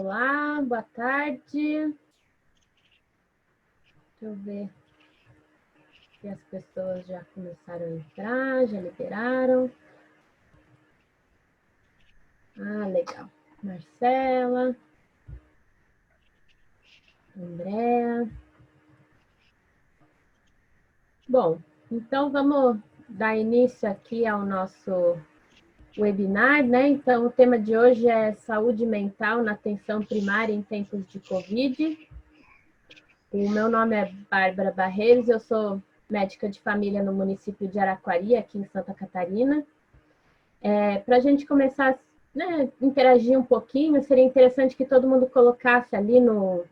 Olá, boa tarde. Deixa eu ver se as pessoas já começaram a entrar, já liberaram. Ah, legal. Marcela, Andréa. Bom, então vamos dar início aqui ao nosso webinar, né? Então, o tema de hoje é saúde mental na atenção primária em tempos de Covid. O meu nome é Bárbara Barreiros, eu sou médica de família no município de Araquari, aqui em Santa Catarina. Para a gente começar, né, interagir um pouquinho, seria interessante que todo mundo colocasse ali no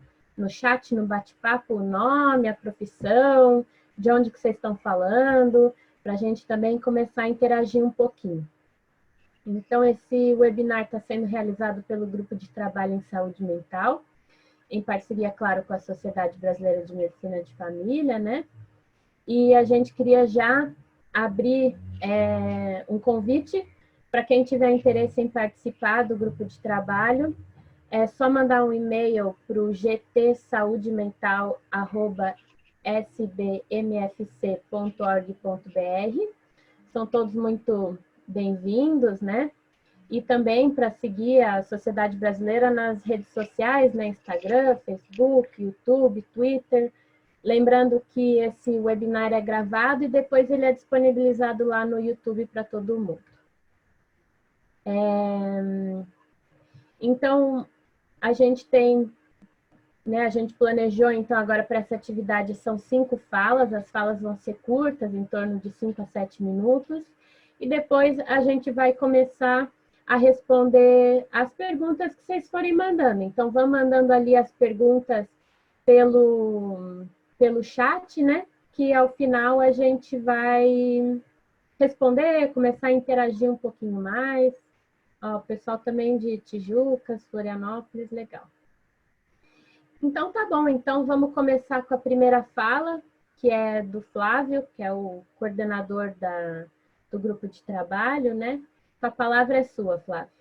chat, no bate-papo, o nome, a profissão, de onde que vocês estão falando, para a gente também começar a interagir um pouquinho. Então, esse webinar está sendo realizado pelo Grupo de Trabalho em Saúde Mental, em parceria, claro, com a Sociedade Brasileira de Medicina de Família, né? E a gente queria já abrir um convite para quem tiver interesse em participar do grupo de trabalho. É só mandar um e-mail para o gtsaúdemental@sbmfc.org.br. São todos muito bem-vindos, né? E também para seguir a Sociedade Brasileira nas redes sociais, né? Instagram, Facebook, YouTube, Twitter. Lembrando que esse webinar é gravado e depois ele é disponibilizado lá no YouTube para todo mundo. Então, a gente tem, né, a gente planejou, então, agora para essa atividade são 5 falas, as falas vão ser curtas, em torno de 5 a 7 minutos, e depois a gente vai começar a responder as perguntas que vocês forem mandando. Então, vão mandando ali as perguntas pelo chat, né? Que ao final a gente vai responder, começar a interagir um pouquinho mais. Ó, o pessoal também de Tijucas, Florianópolis, legal. Então tá bom, então vamos começar com a primeira fala, que é do Flávio, que é o coordenador do grupo de trabalho, né? A palavra é sua, Flávio.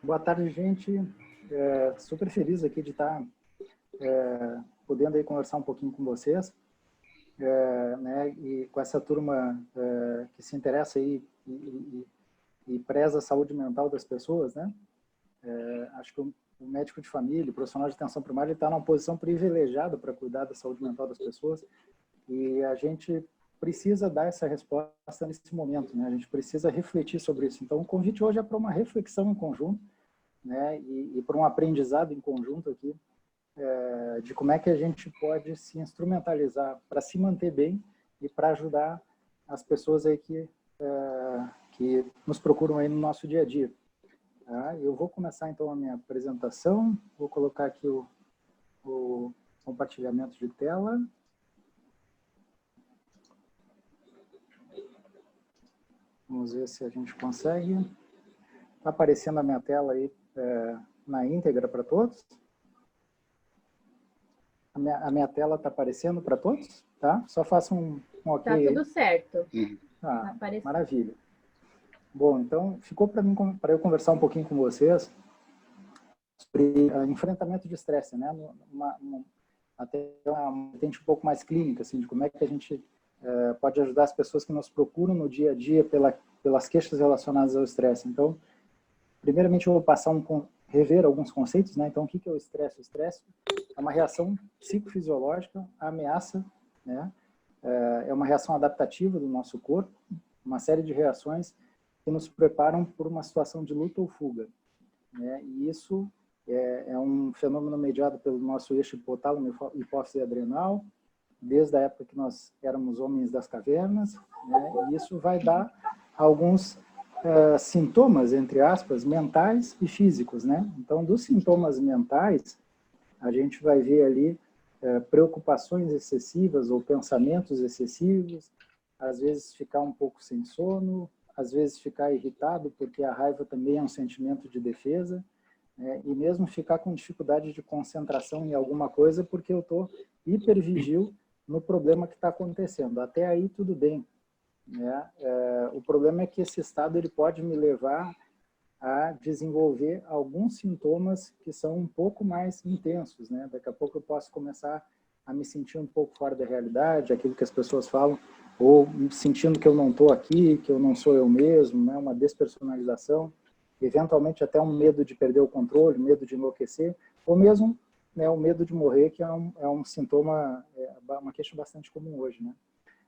Boa tarde, gente. Super feliz aqui de estar podendo aí conversar um pouquinho com vocês, né, e com essa turma que se interessa aí e preza a saúde mental das pessoas, né? Acho que o médico de família, o profissional de atenção primária, está numa posição privilegiada para cuidar da saúde mental das pessoas, e a gente precisa dar essa resposta nesse momento, né? A gente precisa refletir sobre isso. Então, o convite hoje é para uma reflexão em conjunto, né? E para um aprendizado em conjunto aqui, de como é que a gente pode se instrumentalizar para se manter bem e para ajudar as pessoas aí que nos procuram aí no nosso dia a dia. Tá? Eu vou começar então a minha apresentação, vou colocar aqui o compartilhamento de tela. Vamos ver se a gente consegue. Está aparecendo a minha tela aí na íntegra para todos? A minha tela está aparecendo para todos? Tá? Só faça um ok. Tá tudo certo. Tá maravilha. Bom, então ficou para eu conversar um pouquinho com vocês sobre enfrentamento de estresse, né? Até uma vertente um pouco mais clínica, assim, de como é que a gente pode ajudar as pessoas que nos procuram no dia a dia pelas queixas relacionadas ao estresse. Então, primeiramente eu vou passar rever alguns conceitos, né? Então, o que é o estresse? O estresse é uma reação psicofisiológica à ameaça, né? É uma reação adaptativa do nosso corpo, uma série de reações que nos preparam por uma situação de luta ou fuga, né? E isso é um fenômeno mediado pelo nosso eixo hipotálamo, hipófise adrenal, desde a época que nós éramos homens das cavernas, né? E isso vai dar alguns sintomas, entre aspas, mentais e físicos, né? Então, dos sintomas mentais, a gente vai ver ali preocupações excessivas ou pensamentos excessivos, às vezes ficar um pouco sem sono, às vezes ficar irritado, porque a raiva também é um sentimento de defesa, né? E mesmo ficar com dificuldade de concentração em alguma coisa, porque eu estou hipervigil no problema que está acontecendo. Até aí tudo bem, né? O problema é que esse estado ele pode me levar a desenvolver alguns sintomas que são um pouco mais intensos, né? Daqui a pouco eu posso começar a me sentir um pouco fora da realidade, aquilo que as pessoas falam, ou sentindo que eu não estou aqui, que eu não sou eu mesmo, né? Uma despersonalização, eventualmente até um medo de perder o controle, medo de enlouquecer, ou mesmo, né, o medo de morrer, que é um sintoma, uma queixa bastante comum hoje, né?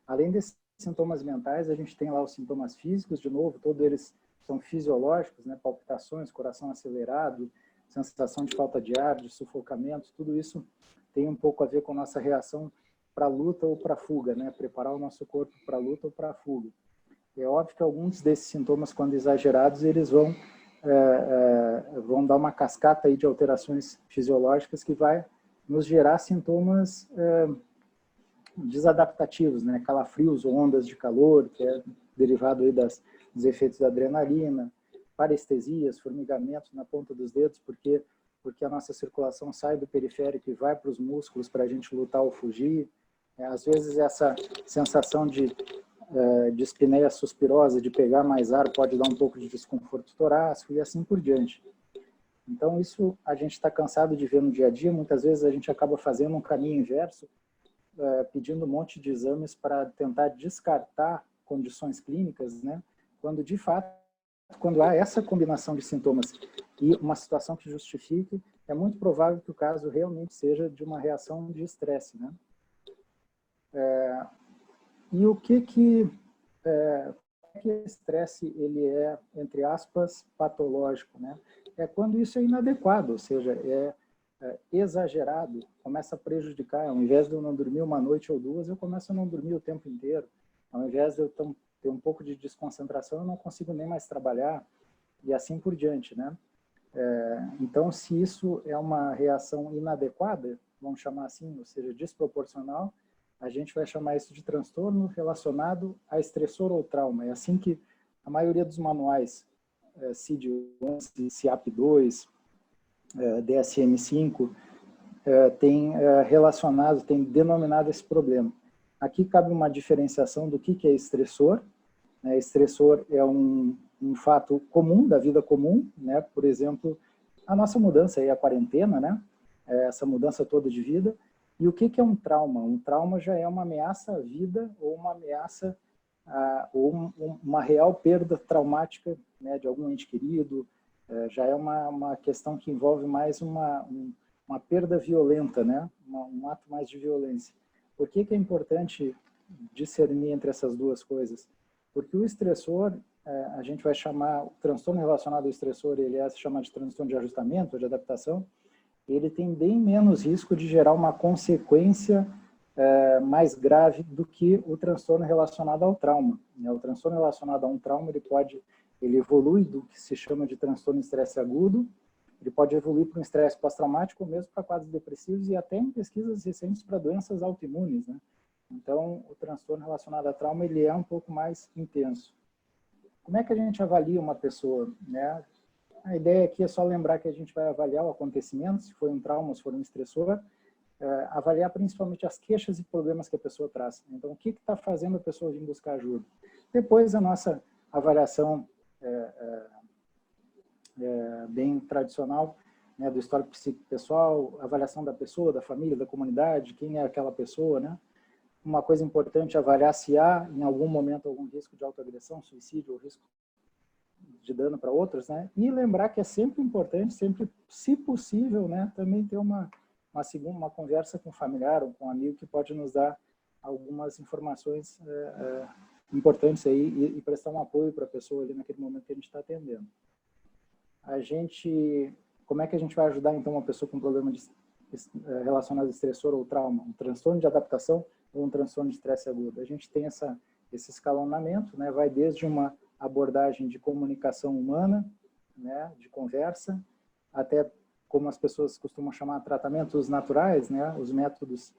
Além desses sintomas mentais, a gente tem lá os sintomas físicos, de novo, todos eles são fisiológicos, né? Palpitações, coração acelerado, sensação de falta de ar, de sufocamento, tudo isso tem um pouco a ver com a nossa reação para a luta ou para a fuga, né? Preparar o nosso corpo para a luta ou para a fuga. É óbvio que alguns desses sintomas, quando exagerados, eles vão dar uma cascata aí de alterações fisiológicas que vai nos gerar sintomas desadaptativos, né? Calafrios ou ondas de calor, que é derivado aí dos efeitos da adrenalina, parestesias, formigamentos na ponta dos dedos, porque a nossa circulação sai do periférico e vai para os músculos para a gente lutar ou fugir. Às vezes essa sensação de espineia suspirosa, de pegar mais ar, pode dar um pouco de desconforto torácico e assim por diante. Então isso a gente está cansado de ver no dia a dia, muitas vezes a gente acaba fazendo um caminho inverso, pedindo um monte de exames para tentar descartar condições clínicas, né? Quando de fato, quando há essa combinação de sintomas e uma situação que justifique, é muito provável que o caso realmente seja de uma reação de estresse, né? E o que estresse ele é, entre aspas, patológico, né? É quando isso é inadequado, ou seja, exagerado, começa a prejudicar. Ao invés de eu não dormir uma noite ou duas, eu começo a não dormir o tempo inteiro. Ao invés de eu ter um pouco de desconcentração, eu não consigo nem mais trabalhar e assim por diante, né? Então, se isso é uma reação inadequada, vamos chamar assim, ou seja, desproporcional, a gente vai chamar isso de transtorno relacionado a estressor ou trauma. É assim que a maioria dos manuais, CID-11, CIAP-2, DSM-5, tem relacionado, tem denominado esse problema. Aqui cabe uma diferenciação do que é estressor. Estressor é um fato comum, da vida comum, né? Por exemplo, a nossa mudança aí, a quarentena, né? Essa mudança toda de vida. E o que é um trauma? Um trauma já é uma ameaça à vida ou uma ameaça, ou uma real perda traumática, né, de algum ente querido. Já é uma questão que envolve mais uma perda violenta, né? Um ato mais de violência. Por que é importante discernir entre essas duas coisas? Porque o estressor, a gente vai chamar, o transtorno relacionado ao estressor, ele é chamado de transtorno de ajustamento, de adaptação, ele tem bem menos risco de gerar uma consequência mais grave do que o transtorno relacionado ao trauma. O transtorno relacionado a um trauma, ele evolui do que se chama de transtorno de estresse agudo, ele pode evoluir para um estresse pós-traumático, ou mesmo para quadros depressivos e até em pesquisas recentes para doenças autoimunes, né? Então, o transtorno relacionado a trauma, ele é um pouco mais intenso. Como é que a gente avalia uma pessoa, né? A ideia aqui é só lembrar que a gente vai avaliar o acontecimento, se foi um trauma, se foi um estressor, avaliar principalmente as queixas e problemas que a pessoa traz. Então, o que está fazendo a pessoa vir buscar ajuda? Depois, a nossa avaliação bem tradicional, né, do histórico psíquico pessoal, avaliação da pessoa, da família, da comunidade, quem é aquela pessoa, né? Uma coisa importante é avaliar se há, em algum momento, algum risco de autoagressão, suicídio ou risco de dano para outros, né? E lembrar que é sempre importante, sempre, se possível, né, também ter uma conversa com um familiar ou com um amigo que pode nos dar algumas informações importantes aí e prestar um apoio para a pessoa ali naquele momento que a gente está atendendo. Como é que a gente vai ajudar, então, uma pessoa com problema relacionado a estressor ou trauma? Um transtorno de adaptação ou um transtorno de estresse agudo? A gente tem esse escalonamento, né? Vai desde uma abordagem de comunicação humana, né? De conversa, até, como as pessoas costumam chamar, tratamentos naturais, né? Os métodos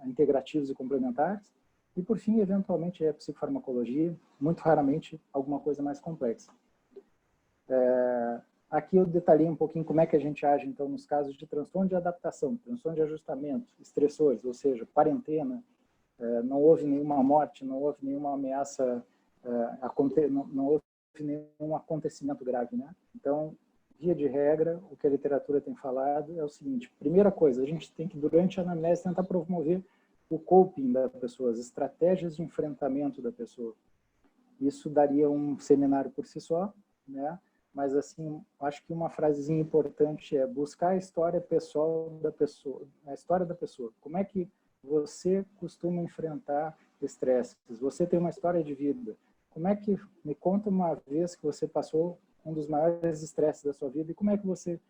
integrativos e complementares. E, por fim, eventualmente, a psicofarmacologia, muito raramente, alguma coisa mais complexa. Aqui eu detalhei um pouquinho como é que a gente age, então, nos casos de transtorno de adaptação, transtorno de ajustamento, estressores, ou seja, quarentena, não houve nenhuma morte, não houve nenhuma ameaça, não houve nenhum acontecimento grave, né? Então, via de regra, o que a literatura tem falado é o seguinte: primeira coisa, a gente tem que, durante a anamnese, tentar promover o coping da pessoa, as estratégias de enfrentamento da pessoa. Isso daria um seminário por si só, né? Mas, assim, acho que uma frasezinha importante é buscar a história pessoal da pessoa, a história da pessoa. Como é que você costuma enfrentar estresses? Você tem uma história de vida. Como é que, me conta uma vez que você passou um dos maiores estresses da sua vida e como é que você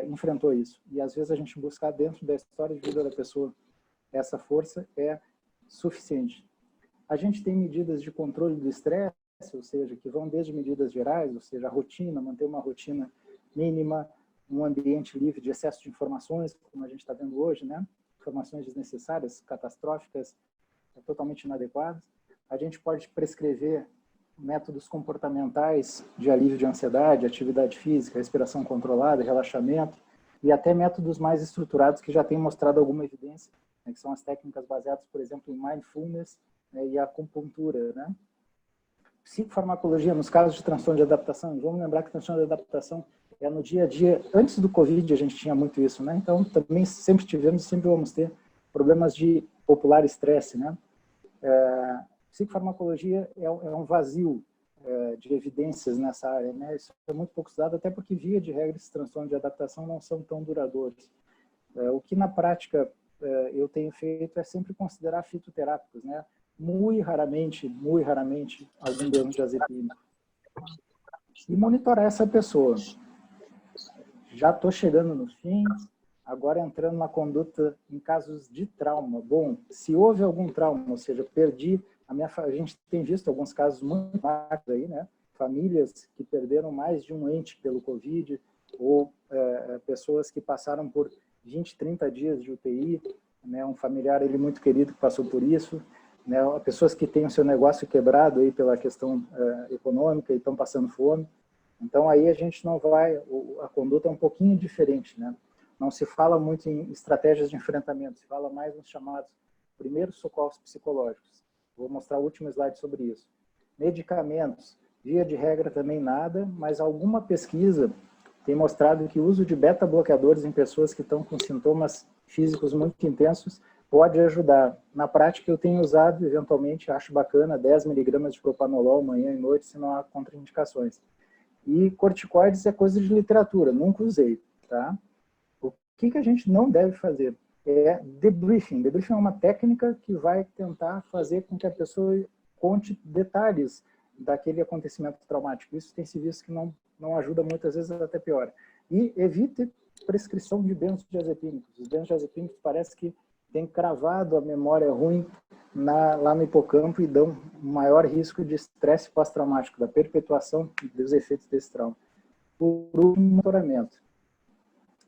enfrentou isso? E, às vezes, a gente buscar dentro da história de vida da pessoa essa força é suficiente. A gente tem medidas de controle do estresse, ou seja, que vão desde medidas gerais, ou seja, a rotina, manter uma rotina mínima, um ambiente livre de excesso de informações, como a gente está vendo hoje, né? Informações desnecessárias, catastróficas, totalmente inadequadas. A gente pode prescrever métodos comportamentais de alívio de ansiedade, atividade física, respiração controlada, relaxamento, e até métodos mais estruturados que já têm mostrado alguma evidência, né, que são as técnicas baseadas, por exemplo, em mindfulness, né, e a acupuntura, né? Psicofarmacologia, nos casos de transtorno de adaptação, vamos lembrar que transtorno de adaptação é no dia a dia. Antes do Covid a gente tinha muito isso, né? Então também sempre tivemos e sempre vamos ter problemas de popular estresse, né? Psicofarmacologia é um vazio de evidências nessa área, né? Isso é muito pouco estudado, até porque, via de regra, esses transtornos de adaptação não são tão duradouros. O que, na prática, eu tenho feito é sempre considerar fitoterápicos, né? Muito raramente, algum benzodiazepínico. E monitorar essa pessoa. Já estou chegando no fim, agora entrando na conduta em casos de trauma. Bom, se houve algum trauma, ou seja, perdi a gente tem visto alguns casos muito marcados aí, né? Famílias que perderam mais de um ente pelo Covid, ou pessoas que passaram por 20, 30 dias de UTI, né? Um familiar ele muito querido que passou por isso, né? Pessoas que têm o seu negócio quebrado aí pela questão econômica e estão passando fome. Então aí a gente não vai, a conduta é um pouquinho diferente, né? Não se fala muito em estratégias de enfrentamento, se fala mais nos chamados primeiros socorros psicológicos. Vou mostrar o último slide sobre isso. Medicamentos, via de regra também nada, mas alguma pesquisa tem mostrado que o uso de beta-bloqueadores em pessoas que estão com sintomas físicos muito intensos pode ajudar. Na prática, eu tenho usado, eventualmente, acho bacana, 10 miligramas de propanolol manhã e noite, se não há contraindicações. E corticoides é coisa de literatura, nunca usei, tá? O que a gente não deve fazer? É debriefing. Debriefing é uma técnica que vai tentar fazer com que a pessoa conte detalhes daquele acontecimento traumático. Isso tem se visto que não ajuda, muitas vezes até piora. E evite prescrição de benzodiazepínicos. Os benzodiazepínicos parece que têm cravado a memória ruim lá no hipocampo e dão um maior risco de estresse pós-traumático, da perpetuação dos efeitos desse trauma. Por último, monitoramento.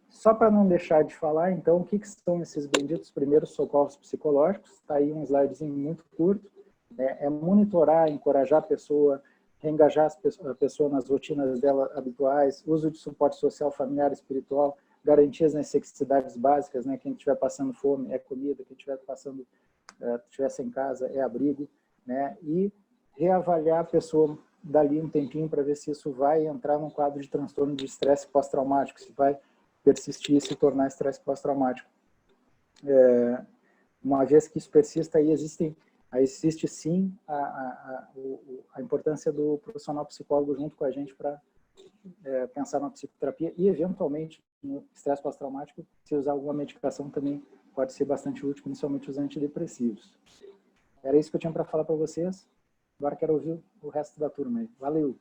Só para não deixar de falar, então, o que são esses benditos primeiros socorros psicológicos? Está aí um slidezinho muito curto. É monitorar, encorajar a pessoa, reengajar a pessoa nas rotinas dela habituais, uso de suporte social, familiar, espiritual, garantir as necessidades básicas, né? Quem estiver passando fome é comida, quem estiver sem casa é abrigo, né? E reavaliar a pessoa dali um tempinho para ver se isso vai entrar num quadro de transtorno de estresse pós-traumático, se vai persistir e se tornar estresse pós-traumático. Uma vez que isso persista, aí existe sim a importância do profissional psicólogo junto com a gente para pensar na psicoterapia e, eventualmente, no estresse pós-traumático, se usar alguma medicação também pode ser bastante útil, principalmente os antidepressivos. Era isso que eu tinha para falar para vocês. Agora quero ouvir o resto da turma aí. Valeu!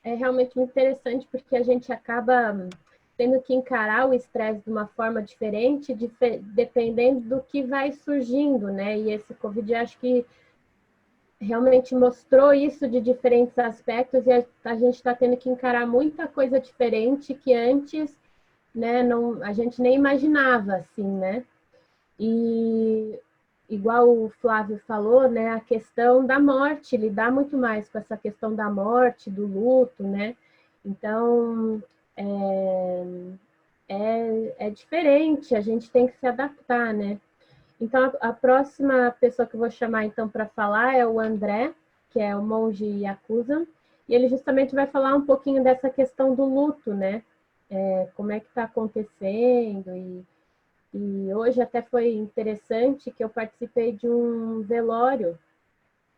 É realmente muito interessante, porque a gente acaba tendo que encarar o estresse de uma forma diferente, dependendo do que vai surgindo, né? E esse Covid, acho que realmente mostrou isso de diferentes aspectos, e a gente está tendo que encarar muita coisa diferente que antes, né, a gente nem imaginava, assim, né? E igual o Flávio falou, né, a questão da morte, lidar muito mais com essa questão da morte, do luto, né? Então, é diferente, a gente tem que se adaptar, né? Então, a próxima pessoa que eu vou chamar, então, para falar é o André, que é o monge Yakuza, e ele justamente vai falar um pouquinho dessa questão do luto, né? Como é que está acontecendo, e hoje até foi interessante que eu participei de um velório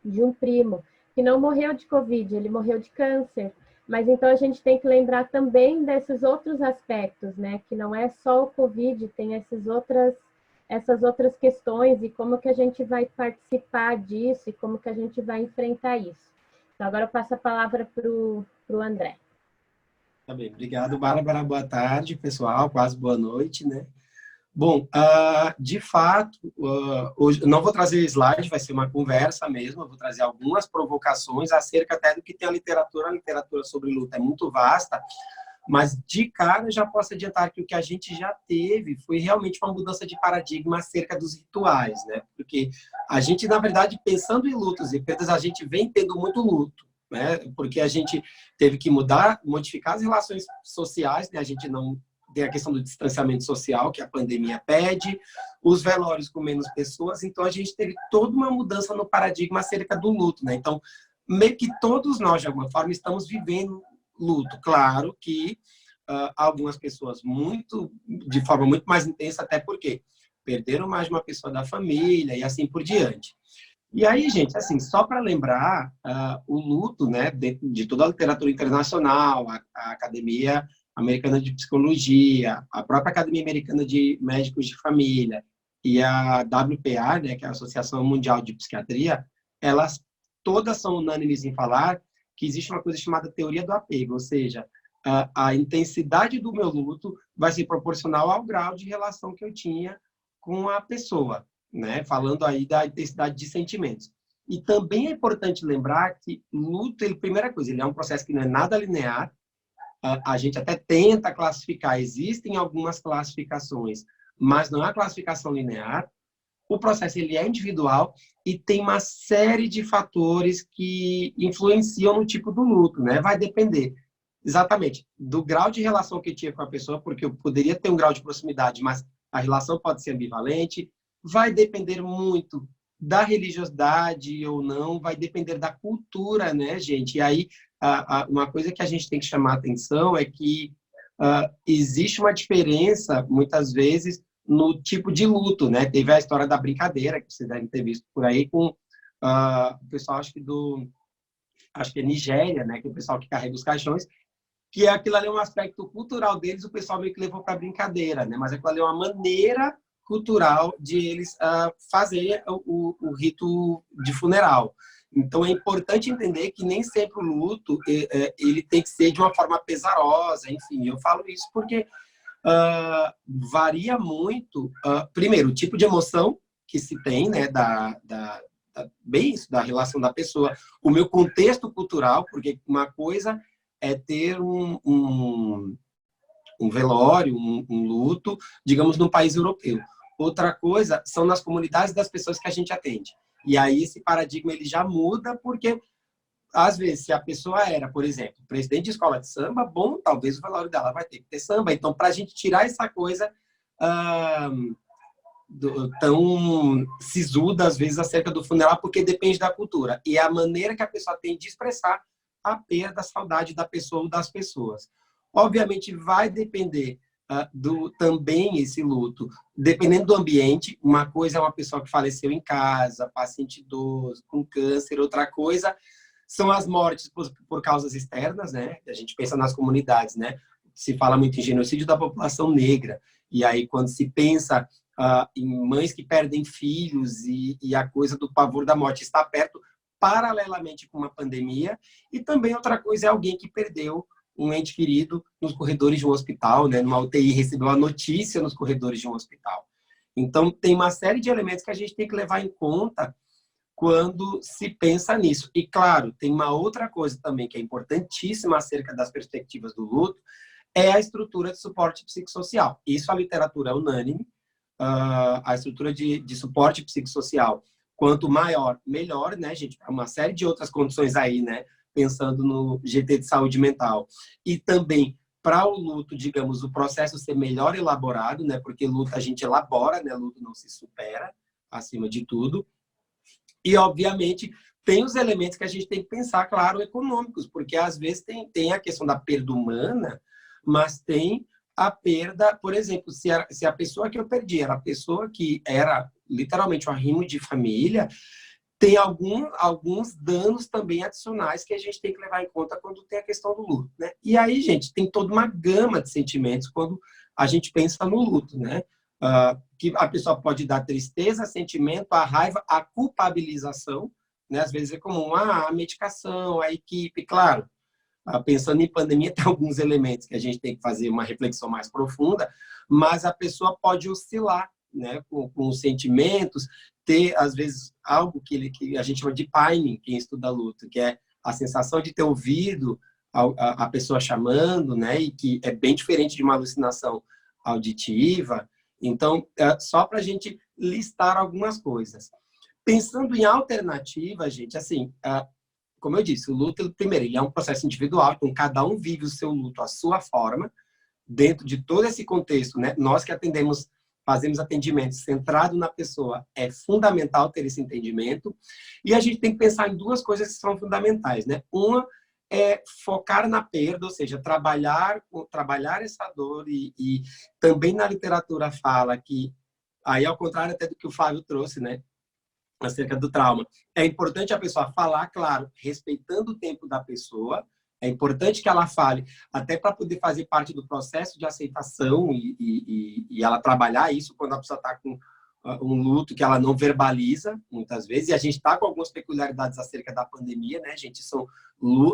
de um primo, que não morreu de Covid, ele morreu de câncer. Mas então a gente tem que lembrar também desses outros aspectos, né? Que não é só o Covid, tem essas outras questões e como que a gente vai participar disso e como que a gente vai enfrentar isso. Então agora eu passo a palavra para o André. Tá bem, obrigado, Bárbara. Boa tarde, pessoal. Quase boa noite, né? Bom, de fato, hoje eu não vou trazer slide, vai ser uma conversa mesmo, eu vou trazer algumas provocações acerca até do que tem a literatura sobre luta é muito vasta, mas de cara já posso adiantar que o que a gente já teve foi realmente uma mudança de paradigma acerca dos rituais, né? Porque a gente, na verdade, pensando em lutos e perdas, a gente vem tendo muito luto, né? Porque a gente teve que modificar as relações sociais, né? A gente não tem a questão do distanciamento social, que a pandemia pede, os velórios com menos pessoas, então a gente teve toda uma mudança no paradigma acerca do luto, né? Então, meio que todos nós, de alguma forma, estamos vivendo luto. Claro que algumas pessoas de forma muito mais intensa, até porque perderam mais de uma pessoa da família e assim por diante. E aí, gente, assim, só para lembrar, o luto, né, de toda a literatura internacional, a Academia Americana de Psicologia, a própria Academia Americana de Médicos de Família e a WPA, né, que é a Associação Mundial de Psiquiatria, elas todas são unânimes em falar que existe uma coisa chamada teoria do apego, ou seja, a intensidade do meu luto vai ser proporcional ao grau de relação que eu tinha com a pessoa, né? Falando aí da intensidade de sentimentos. E também é importante lembrar que luto, primeira coisa, ele é um processo que não é nada linear. A gente até tenta classificar, existem algumas classificações, mas não é classificação linear. O processo ele é individual e tem uma série de fatores que influenciam no tipo do luto, né? Vai depender exatamente do grau de relação que eu tinha com a pessoa, porque eu poderia ter um grau de proximidade, mas a relação pode ser ambivalente. Vai depender muito da religiosidade ou não, vai depender da cultura, né, gente? E aí, uma coisa que a gente tem que chamar a atenção é que existe uma diferença, muitas vezes, no tipo de luto, né? Teve a história da brincadeira, que vocês devem ter visto por aí, com o pessoal, acho que é Nigéria, né? Que é o pessoal que carrega os caixões, que aquilo ali é um aspecto cultural deles, o pessoal meio que levou para brincadeira, né? Mas aquilo ali é uma maneira cultural de eles fazer o rito de funeral. Então, é importante entender que nem sempre o luto ele tem que ser de uma forma pesarosa, enfim. Eu falo isso porque varia muito, primeiro, o tipo de emoção que se tem, né, bem isso, da relação da pessoa, o meu contexto cultural, porque uma coisa é ter um velório, um luto, digamos, num país europeu. Outra coisa são nas comunidades das pessoas que a gente atende. E aí esse paradigma ele já muda, porque, às vezes, se a pessoa era, por exemplo, presidente de escola de samba, bom, talvez o velório dela vai ter que ter samba. Então, para a gente tirar essa coisa tão sisuda, às vezes, acerca do funeral, porque depende da cultura. E é a maneira que a pessoa tem de expressar a perda, a saudade da pessoa ou das pessoas. Obviamente, vai depender também esse luto, dependendo do ambiente. Uma coisa é uma pessoa que faleceu em casa, paciente idoso, com câncer. Outra coisa são as mortes por causas externas, né? A gente pensa nas comunidades, né? Se fala muito em genocídio da população negra. E aí, quando se pensa em mães que perdem filhos e a coisa do pavor da morte está perto, paralelamente com uma pandemia. E também outra coisa é alguém que perdeu um ente querido nos corredores de um hospital, né? Numa UTI, recebeu a notícia nos corredores de um hospital. Então, tem uma série de elementos que a gente tem que levar em conta quando se pensa nisso. E, claro, tem uma outra coisa também que é importantíssima acerca das perspectivas do luto, é a estrutura de suporte psicossocial. Isso a literatura é unânime. A estrutura de suporte psicossocial, quanto maior, melhor, né, gente? Para uma série de outras condições aí, né? Pensando no GT de saúde mental. E também para o luto, digamos, o processo ser melhor elaborado, né? Porque luto a gente elabora, né? Luto não se supera, acima de tudo. E, obviamente, tem os elementos que a gente tem que pensar, claro, econômicos, porque às vezes tem a questão da perda humana, mas tem a perda, por exemplo, se a pessoa que eu perdi era a pessoa que era literalmente um arrimo de família, tem alguns danos também adicionais que a gente tem que levar em conta quando tem a questão do luto, né? E aí, gente, tem toda uma gama de sentimentos quando a gente pensa no luto, né? Que a pessoa pode dar tristeza, sentimento, a raiva, a culpabilização, né? Às vezes é comum a medicação, a equipe, claro. Pensando em pandemia, tem alguns elementos que a gente tem que fazer uma reflexão mais profunda, mas a pessoa pode oscilar, né, com os sentimentos, ter, às vezes, algo que a gente chama de pining, quem estuda luto, que é a sensação de ter ouvido a pessoa chamando, né, e que é bem diferente de uma alucinação auditiva. Então, só para a gente listar algumas coisas. Pensando em alternativa, gente, assim, como eu disse, o luto, primeiro, ele é um processo individual, então cada um vive o seu luto à sua forma, dentro de todo esse contexto, né? Nós que fazemos atendimento centrado na pessoa, é fundamental ter esse entendimento, e a gente tem que pensar em duas coisas que são fundamentais, né? Uma é focar na perda, ou seja, trabalhar essa dor, e também na literatura fala que, aí ao contrário até do que o Flávio trouxe, né? Acerca do trauma. É importante a pessoa falar, claro, respeitando o tempo da pessoa. É importante que ela fale, até para poder fazer parte do processo de aceitação e ela trabalhar isso quando a pessoa está com um luto que ela não verbaliza, muitas vezes. E a gente está com algumas peculiaridades acerca da pandemia, né, gente?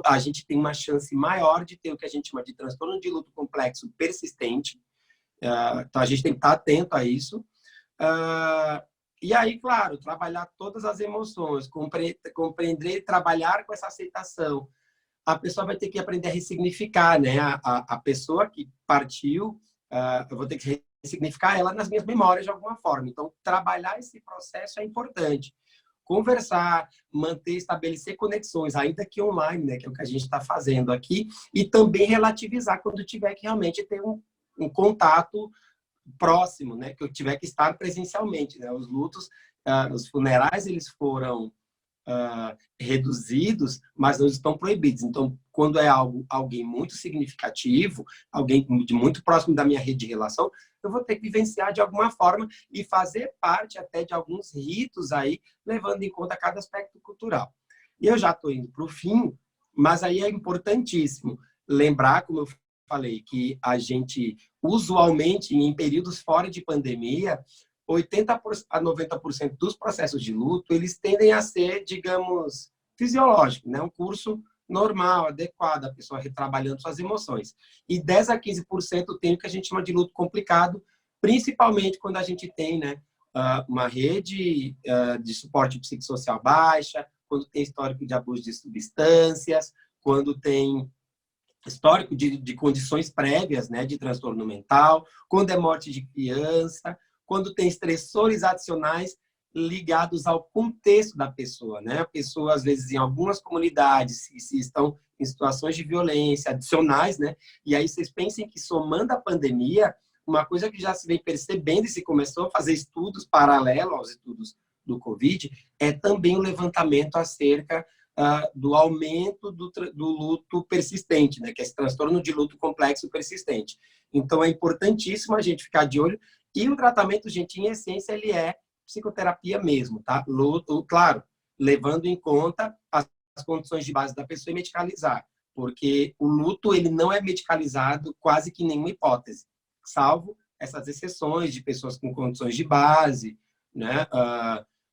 A gente tem uma chance maior de ter o que a gente chama de transtorno de luto complexo persistente. Então, a gente tem que estar atento a isso. E aí, claro, trabalhar todas as emoções, compreender e trabalhar com essa aceitação. A pessoa vai ter que aprender a ressignificar, né? A pessoa que partiu, eu vou ter que ressignificar ela nas minhas memórias de alguma forma. Então, trabalhar esse processo é importante. Conversar, estabelecer conexões, ainda que online, né? Que é o que a gente está fazendo aqui, e também relativizar quando tiver que realmente ter um contato próximo, né, que eu tiver que estar presencialmente, né? Os lutos, os funerais, eles foram reduzidos, mas não estão proibidos. Então, quando é alguém muito significativo, alguém de muito próximo da minha rede de relação, eu vou ter que vivenciar de alguma forma e fazer parte até de alguns ritos aí, levando em conta cada aspecto cultural. E eu já estou indo para o fim, mas aí é importantíssimo lembrar, como eu falei, que a gente, usualmente, em períodos fora de pandemia, 80% a 90% dos processos de luto, eles tendem a ser, digamos, fisiológicos, né? Um curso normal, adequado, a pessoa retrabalhando suas emoções. E 10% a 15% tem o que a gente chama de luto complicado, principalmente quando a gente tem, né, uma rede de suporte psicossocial baixa, quando tem histórico de abuso de substâncias, quando tem histórico de condições prévias, né, de transtorno mental, quando é morte de criança, quando tem estressores adicionais ligados ao contexto da pessoa, né? A pessoa, às vezes, em algumas comunidades, se estão em situações de violência adicionais, né? E aí vocês pensem que, somando a pandemia, uma coisa que já se vem percebendo e se começou a fazer estudos paralelos aos estudos do Covid, é também o levantamento acerca do aumento do luto persistente, né? Que é esse transtorno de luto complexo persistente. Então, é importantíssimo a gente ficar de olho. E o tratamento, gente, em essência, ele é psicoterapia mesmo, tá? Luto, claro, levando em conta as condições de base da pessoa e medicalizar, porque o luto, ele não é medicalizado quase que em nenhuma hipótese, salvo essas exceções de pessoas com condições de base, né?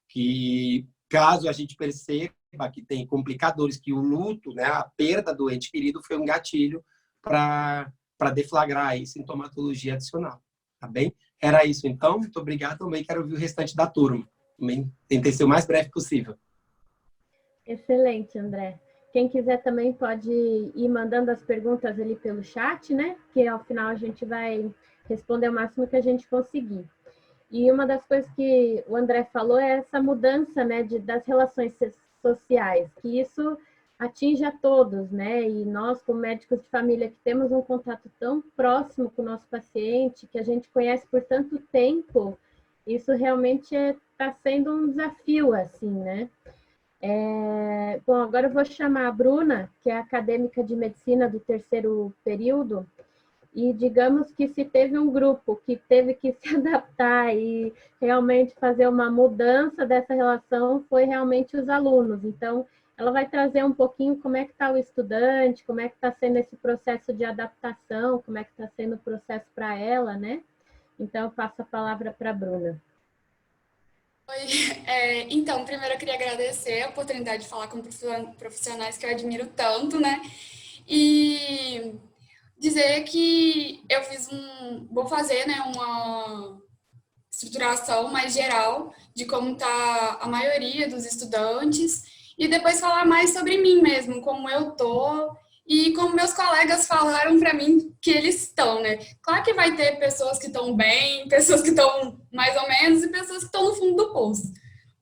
Que, caso a gente perceba que tem complicadores, que o luto, né, a perda do ente querido foi um gatilho para deflagrar aí sintomatologia adicional, tá bem? Era isso, então. Muito obrigado. Também quero ouvir o restante da turma. Também tentei ser o mais breve possível. Excelente, André. Quem quiser também pode ir mandando as perguntas ali pelo chat, né? Que ao final a gente vai responder o máximo que a gente conseguir. E uma das coisas que o André falou é essa mudança, né, das relações sociais, que isso atinge a todos, né? E nós, como médicos de família, que temos um contato tão próximo com o nosso paciente, que a gente conhece por tanto tempo, isso realmente está sendo um desafio, assim, né? Bom, agora eu vou chamar a Bruna, que é acadêmica de medicina do terceiro período, e digamos que se teve um grupo que teve que se adaptar e realmente fazer uma mudança dessa relação, foi realmente os alunos. Então, ela vai trazer um pouquinho como é que está o estudante, como é que está sendo esse processo de adaptação, como é que está sendo o processo para ela, né? Então, eu passo a palavra para a Bruna. Oi, então, primeiro eu queria agradecer a oportunidade de falar com profissionais que eu admiro tanto, né? E dizer que eu vou fazer, né, uma estruturação mais geral de como está a maioria dos estudantes e depois falar mais sobre mim mesmo, como eu tô e como meus colegas falaram para mim que eles estão, né? Claro que vai ter pessoas que estão bem, pessoas que estão mais ou menos e pessoas que estão no fundo do poço.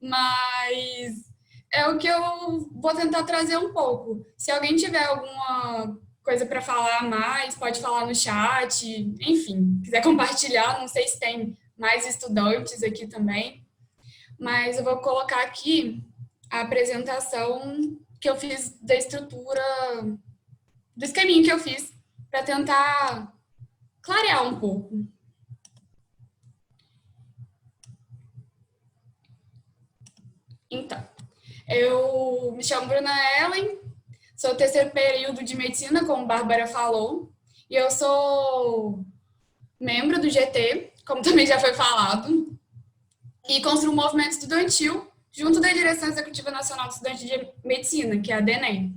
Mas é o que eu vou tentar trazer um pouco. Se alguém tiver alguma coisa para falar mais, pode falar no chat, enfim, quiser compartilhar, não sei se tem mais estudantes aqui também, mas eu vou colocar aqui a apresentação que eu fiz da estrutura, do esqueminha que eu fiz, para tentar clarear um pouco. Então, eu me chamo Bruna Ellen, sou terceiro período de medicina, como a Bárbara falou, e eu sou membro do GT, como também já foi falado, e construo um movimento estudantil junto da Direção Executiva Nacional de Estudantes de Medicina, que é a DENEM.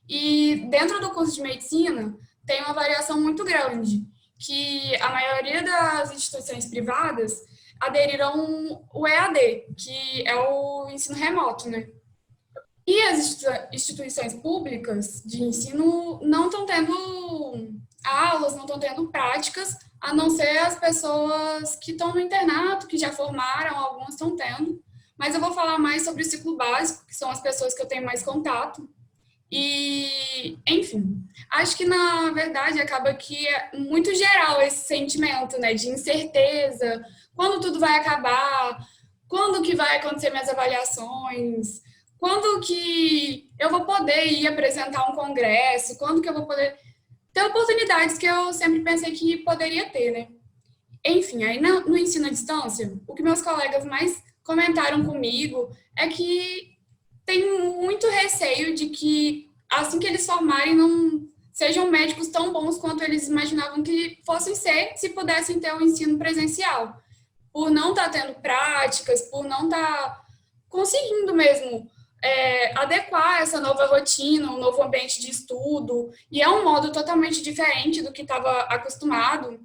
E dentro do curso de medicina tem uma variação muito grande, que a maioria das instituições privadas aderiram o EAD, que é o ensino remoto, né? E as instituições públicas de ensino não estão tendo aulas, não estão tendo práticas, a não ser as pessoas que estão no internato, que já formaram, algumas estão tendo. Mas eu vou falar mais sobre o ciclo básico, que são as pessoas que eu tenho mais contato. E, enfim, acho que, na verdade, acaba que é muito geral esse sentimento, né, de incerteza, quando tudo vai acabar, quando que vai acontecer minhas avaliações, quando que eu vou poder ir apresentar um congresso, quando que eu vou poder ter oportunidades que eu sempre pensei que poderia ter, né? Enfim, aí no ensino à distância, o que meus colegas mais comentaram comigo é que tem muito receio de que, assim que eles formarem, não sejam médicos tão bons quanto eles imaginavam que fossem ser, se pudessem ter um ensino presencial. Por não estar tendo práticas, por não estar conseguindo mesmo adequar essa nova rotina, um novo ambiente de estudo, e é um modo totalmente diferente do que estava acostumado.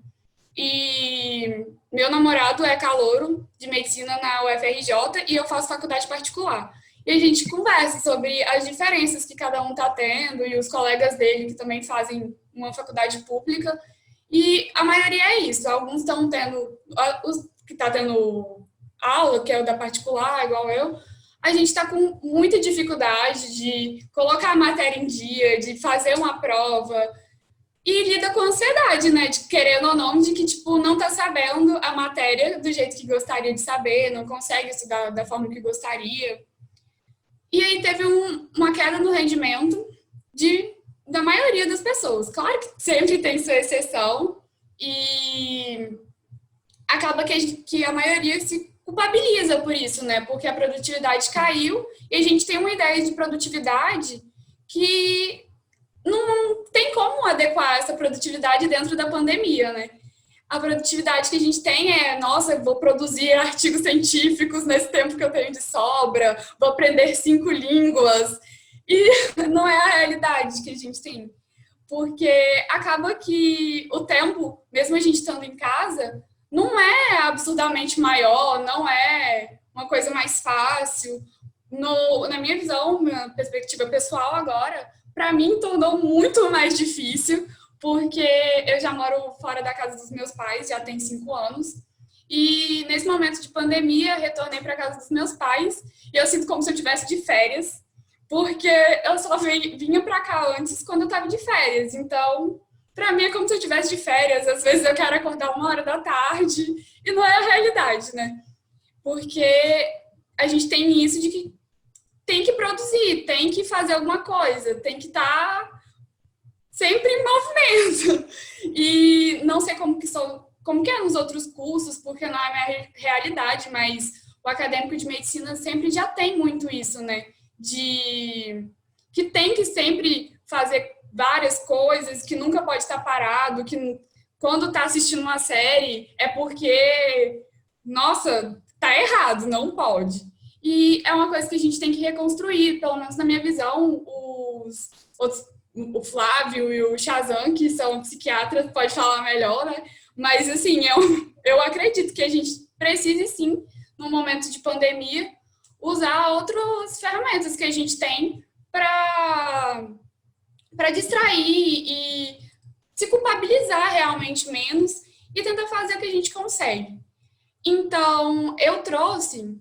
E meu namorado é calouro de medicina na UFRJ e eu faço faculdade particular. E a gente conversa sobre as diferenças que cada um está tendo e os colegas dele que também fazem uma faculdade pública. E a maioria é isso. Alguns estão tendo, os que está tendo aula, que é o da particular, igual eu, a gente está com muita dificuldade de colocar a matéria em dia, de fazer uma prova, e lida com ansiedade, né? De, querendo ou não, de que, tipo, não tá sabendo a matéria do jeito que gostaria de saber, não consegue estudar da forma que gostaria. E aí teve uma queda no rendimento da maioria das pessoas. Claro que sempre tem sua exceção, e acaba que a maioria se culpabiliza por isso, né? Porque a produtividade caiu e a gente tem uma ideia de produtividade que não tem como adequar essa produtividade dentro da pandemia, né? A produtividade que a gente tem é, nossa, eu vou produzir artigos científicos nesse tempo que eu tenho de sobra, vou aprender 5 línguas, e não é a realidade que a gente tem. Porque acaba que o tempo, mesmo a gente estando em casa, não é absurdamente maior, não é uma coisa mais fácil. Na minha visão, minha perspectiva pessoal agora, para mim tornou muito mais difícil, porque eu já moro fora da casa dos meus pais, já tem 5 anos, e nesse momento de pandemia, retornei para a casa dos meus pais, e eu sinto como se eu estivesse de férias, porque eu só vinha para cá antes quando eu estava de férias. Então, para mim é como se eu estivesse de férias. Às vezes eu quero acordar 1 hora da tarde e não é a realidade, né? Porque a gente tem isso de que tem que produzir, tem que fazer alguma coisa, tem que estar sempre em movimento. E não sei como que é nos outros cursos, porque não é a minha realidade, mas o acadêmico de medicina sempre já tem muito isso, né? De que tem que sempre fazer várias coisas, que nunca pode estar parado, que quando está assistindo uma série é porque, nossa, tá errado, não pode. E é uma coisa que a gente tem que reconstruir, pelo menos na minha visão, o Flávio e o Shazam, que são psiquiatras, pode falar melhor, né? Mas, assim, eu acredito que a gente precise, sim, no momento de pandemia, usar outras ferramentas que a gente tem para distrair e se culpabilizar realmente menos e tentar fazer o que a gente consegue. Então, eu trouxe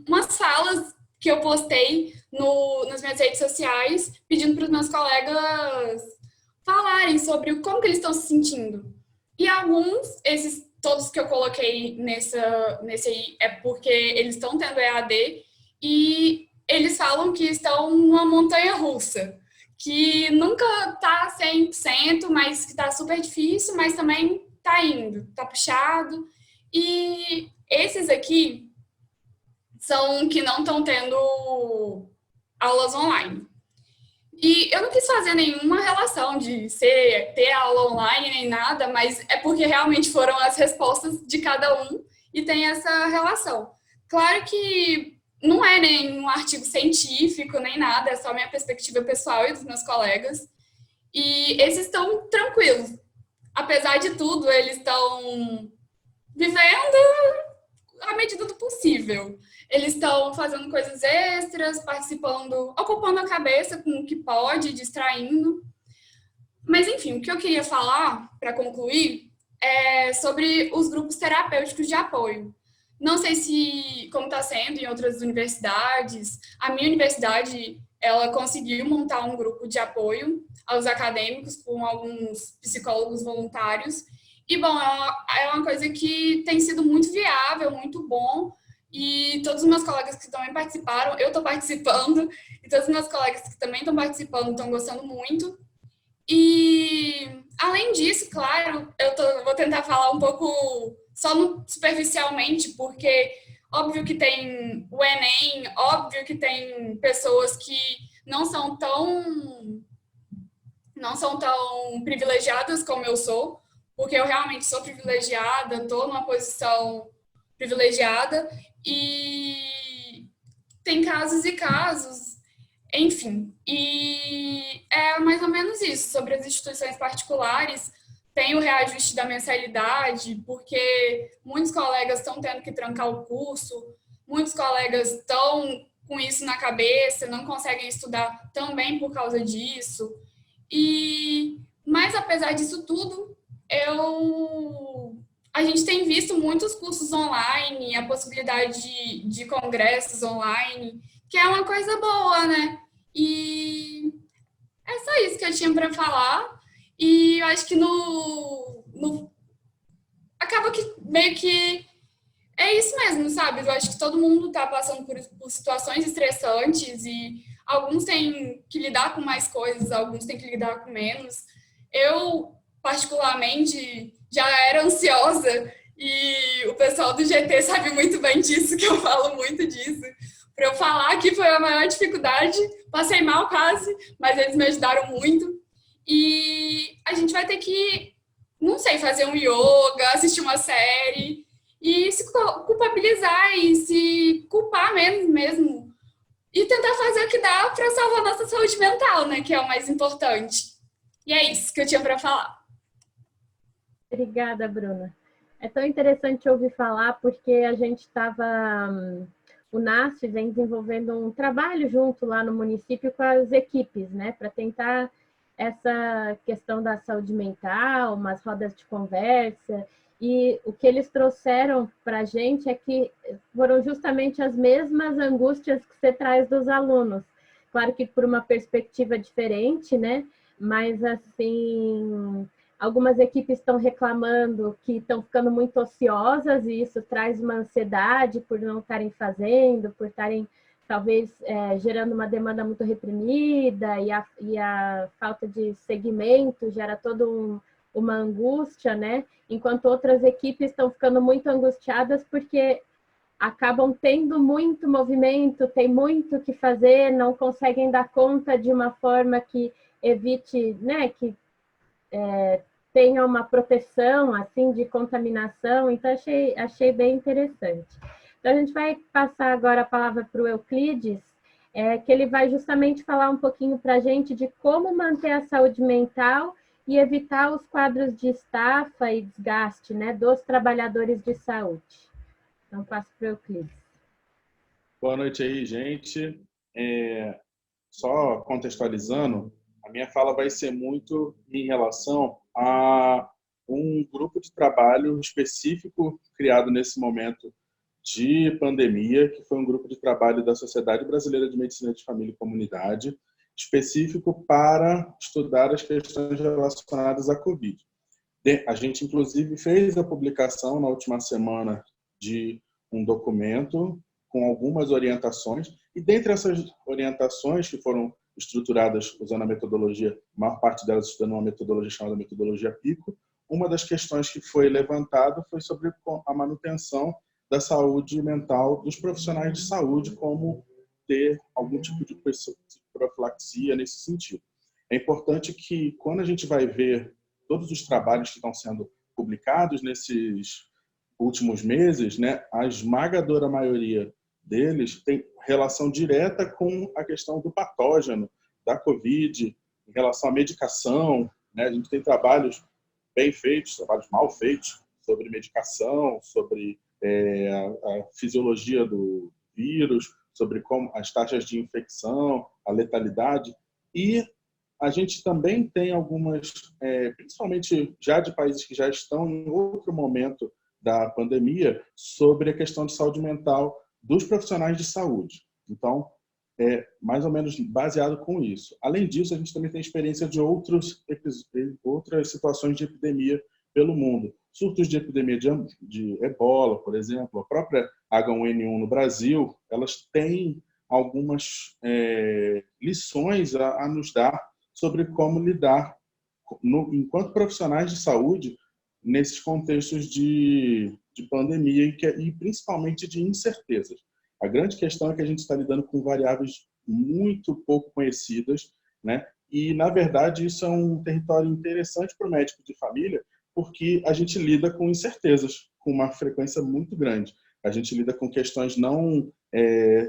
umas salas que eu postei nas minhas redes sociais, pedindo para os meus colegas falarem sobre como que eles estão se sentindo. E todos que eu coloquei nesse aí, é porque eles estão tendo EAD e eles falam que estão numa montanha-russa, que nunca tá 100%, mas que tá super difícil, mas também tá indo, tá puxado. E esses aqui são que não estão tendo aulas online. E eu não quis fazer nenhuma relação de ter aula online nem nada, mas é porque realmente foram as respostas de cada um e tem essa relação. Claro que não é nenhum artigo científico nem nada, é só minha perspectiva pessoal e dos meus colegas. E esses estão tranquilos. Apesar de tudo, eles estão vivendo à medida do possível. Eles estão fazendo coisas extras, participando, ocupando a cabeça com o que pode, distraindo. Mas, enfim, o que eu queria falar, para concluir, é sobre os grupos terapêuticos de apoio. Não sei como está sendo em outras universidades. A minha universidade, ela conseguiu montar um grupo de apoio aos acadêmicos com alguns psicólogos voluntários. E, bom, é uma coisa que tem sido muito viável, muito bom. E todos os meus colegas que também participaram, eu estou participando, e todos os meus colegas que também estão participando estão gostando muito. E, além disso, claro, vou tentar falar um pouco só superficialmente, porque óbvio que tem o Enem, óbvio que tem pessoas que não são tão privilegiadas como eu sou, porque eu realmente sou privilegiada, estou numa posição privilegiada, e tem casos e casos, enfim. E é mais ou menos isso. Sobre as instituições particulares, tem o reajuste da mensalidade, porque muitos colegas estão tendo que trancar o curso, muitos colegas estão com isso na cabeça, não conseguem estudar também por causa disso. Mas, apesar disso tudo, a gente tem visto muitos cursos online, a possibilidade de congressos online, que é uma coisa boa, né? E é só isso que eu tinha para falar. E eu acho que acaba que meio que é isso mesmo, sabe? Eu acho que todo mundo está passando por situações estressantes e alguns têm que lidar com mais coisas, alguns têm que lidar com menos. Eu, particularmente, já era ansiosa e o pessoal do GT sabe muito bem disso, que eu falo muito disso. Para eu falar que foi a maior dificuldade, passei mal quase, mas eles me ajudaram muito. E a gente vai ter que, não sei, fazer um yoga, assistir uma série e se culpabilizar e se culpar mesmo e tentar fazer o que dá para salvar nossa saúde mental, né, que é o mais importante. E é isso que eu tinha para falar. Obrigada, Bruna. É tão interessante ouvir falar, porque a gente o NASF vem desenvolvendo um trabalho junto lá no município com as equipes, né, para tentar essa questão da saúde mental, umas rodas de conversa, e o que eles trouxeram para a gente é que foram justamente as mesmas angústias que você traz dos alunos. claro que por uma perspectiva diferente, né? Mas, assim, algumas equipes estão reclamando que estão ficando muito ociosas e isso traz uma ansiedade por não estarem fazendo, por estarem, talvez, gerando uma demanda muito reprimida e a falta de segmento gera todo uma angústia, né? Enquanto outras equipes estão ficando muito angustiadas porque acabam tendo muito movimento, tem muito o que fazer, não conseguem dar conta de uma forma que evite, né, que tenha uma proteção assim de contaminação. Então achei bem interessante. Então a gente vai passar agora a palavra para o Euclides, que ele vai justamente falar um pouquinho para a gente de como manter a saúde mental e evitar os quadros de estafa e desgaste, né, dos trabalhadores de saúde. Então passo para o Euclides. Boa noite aí, gente. Só contextualizando, a minha fala vai ser muito em relação a um grupo de trabalho específico criado nesse momento de pandemia, que foi um grupo de trabalho da Sociedade Brasileira de Medicina de Família e Comunidade, específico para estudar as questões relacionadas à Covid. A gente, inclusive, fez a publicação na última semana de um documento com algumas orientações, e dentre essas orientações que foram estruturadas usando a metodologia, a maior parte delas estudando uma metodologia chamada metodologia PICO, uma das questões que foi levantada foi sobre a manutenção da saúde mental dos profissionais de saúde, como ter algum tipo de profilaxia nesse sentido. É importante que, quando a gente vai ver todos os trabalhos que estão sendo publicados nesses últimos meses, né, a esmagadora maioria deles tem relação direta com a questão do patógeno, da Covid, em relação à medicação, né? A gente tem trabalhos bem feitos, trabalhos mal feitos, sobre medicação, sobre a fisiologia do vírus, sobre como as taxas de infecção, a letalidade. E a gente também tem algumas, principalmente já de países que já estão em outro momento da pandemia, sobre a questão de saúde mental dos profissionais de saúde. Então, mais ou menos baseado com isso. Além disso, a gente também tem experiência de outras situações de epidemia pelo mundo. Surtos de epidemia de ebola, por exemplo, a própria H1N1 no Brasil, elas têm algumas lições a nos dar sobre como lidar, enquanto profissionais de saúde, nesses contextos de pandemia e principalmente de incertezas. A grande questão é que a gente está lidando com variáveis muito pouco conhecidas, né? E, na verdade, isso é um território interessante para o médico de família, porque a gente lida com incertezas com uma frequência muito grande. A gente lida com questões não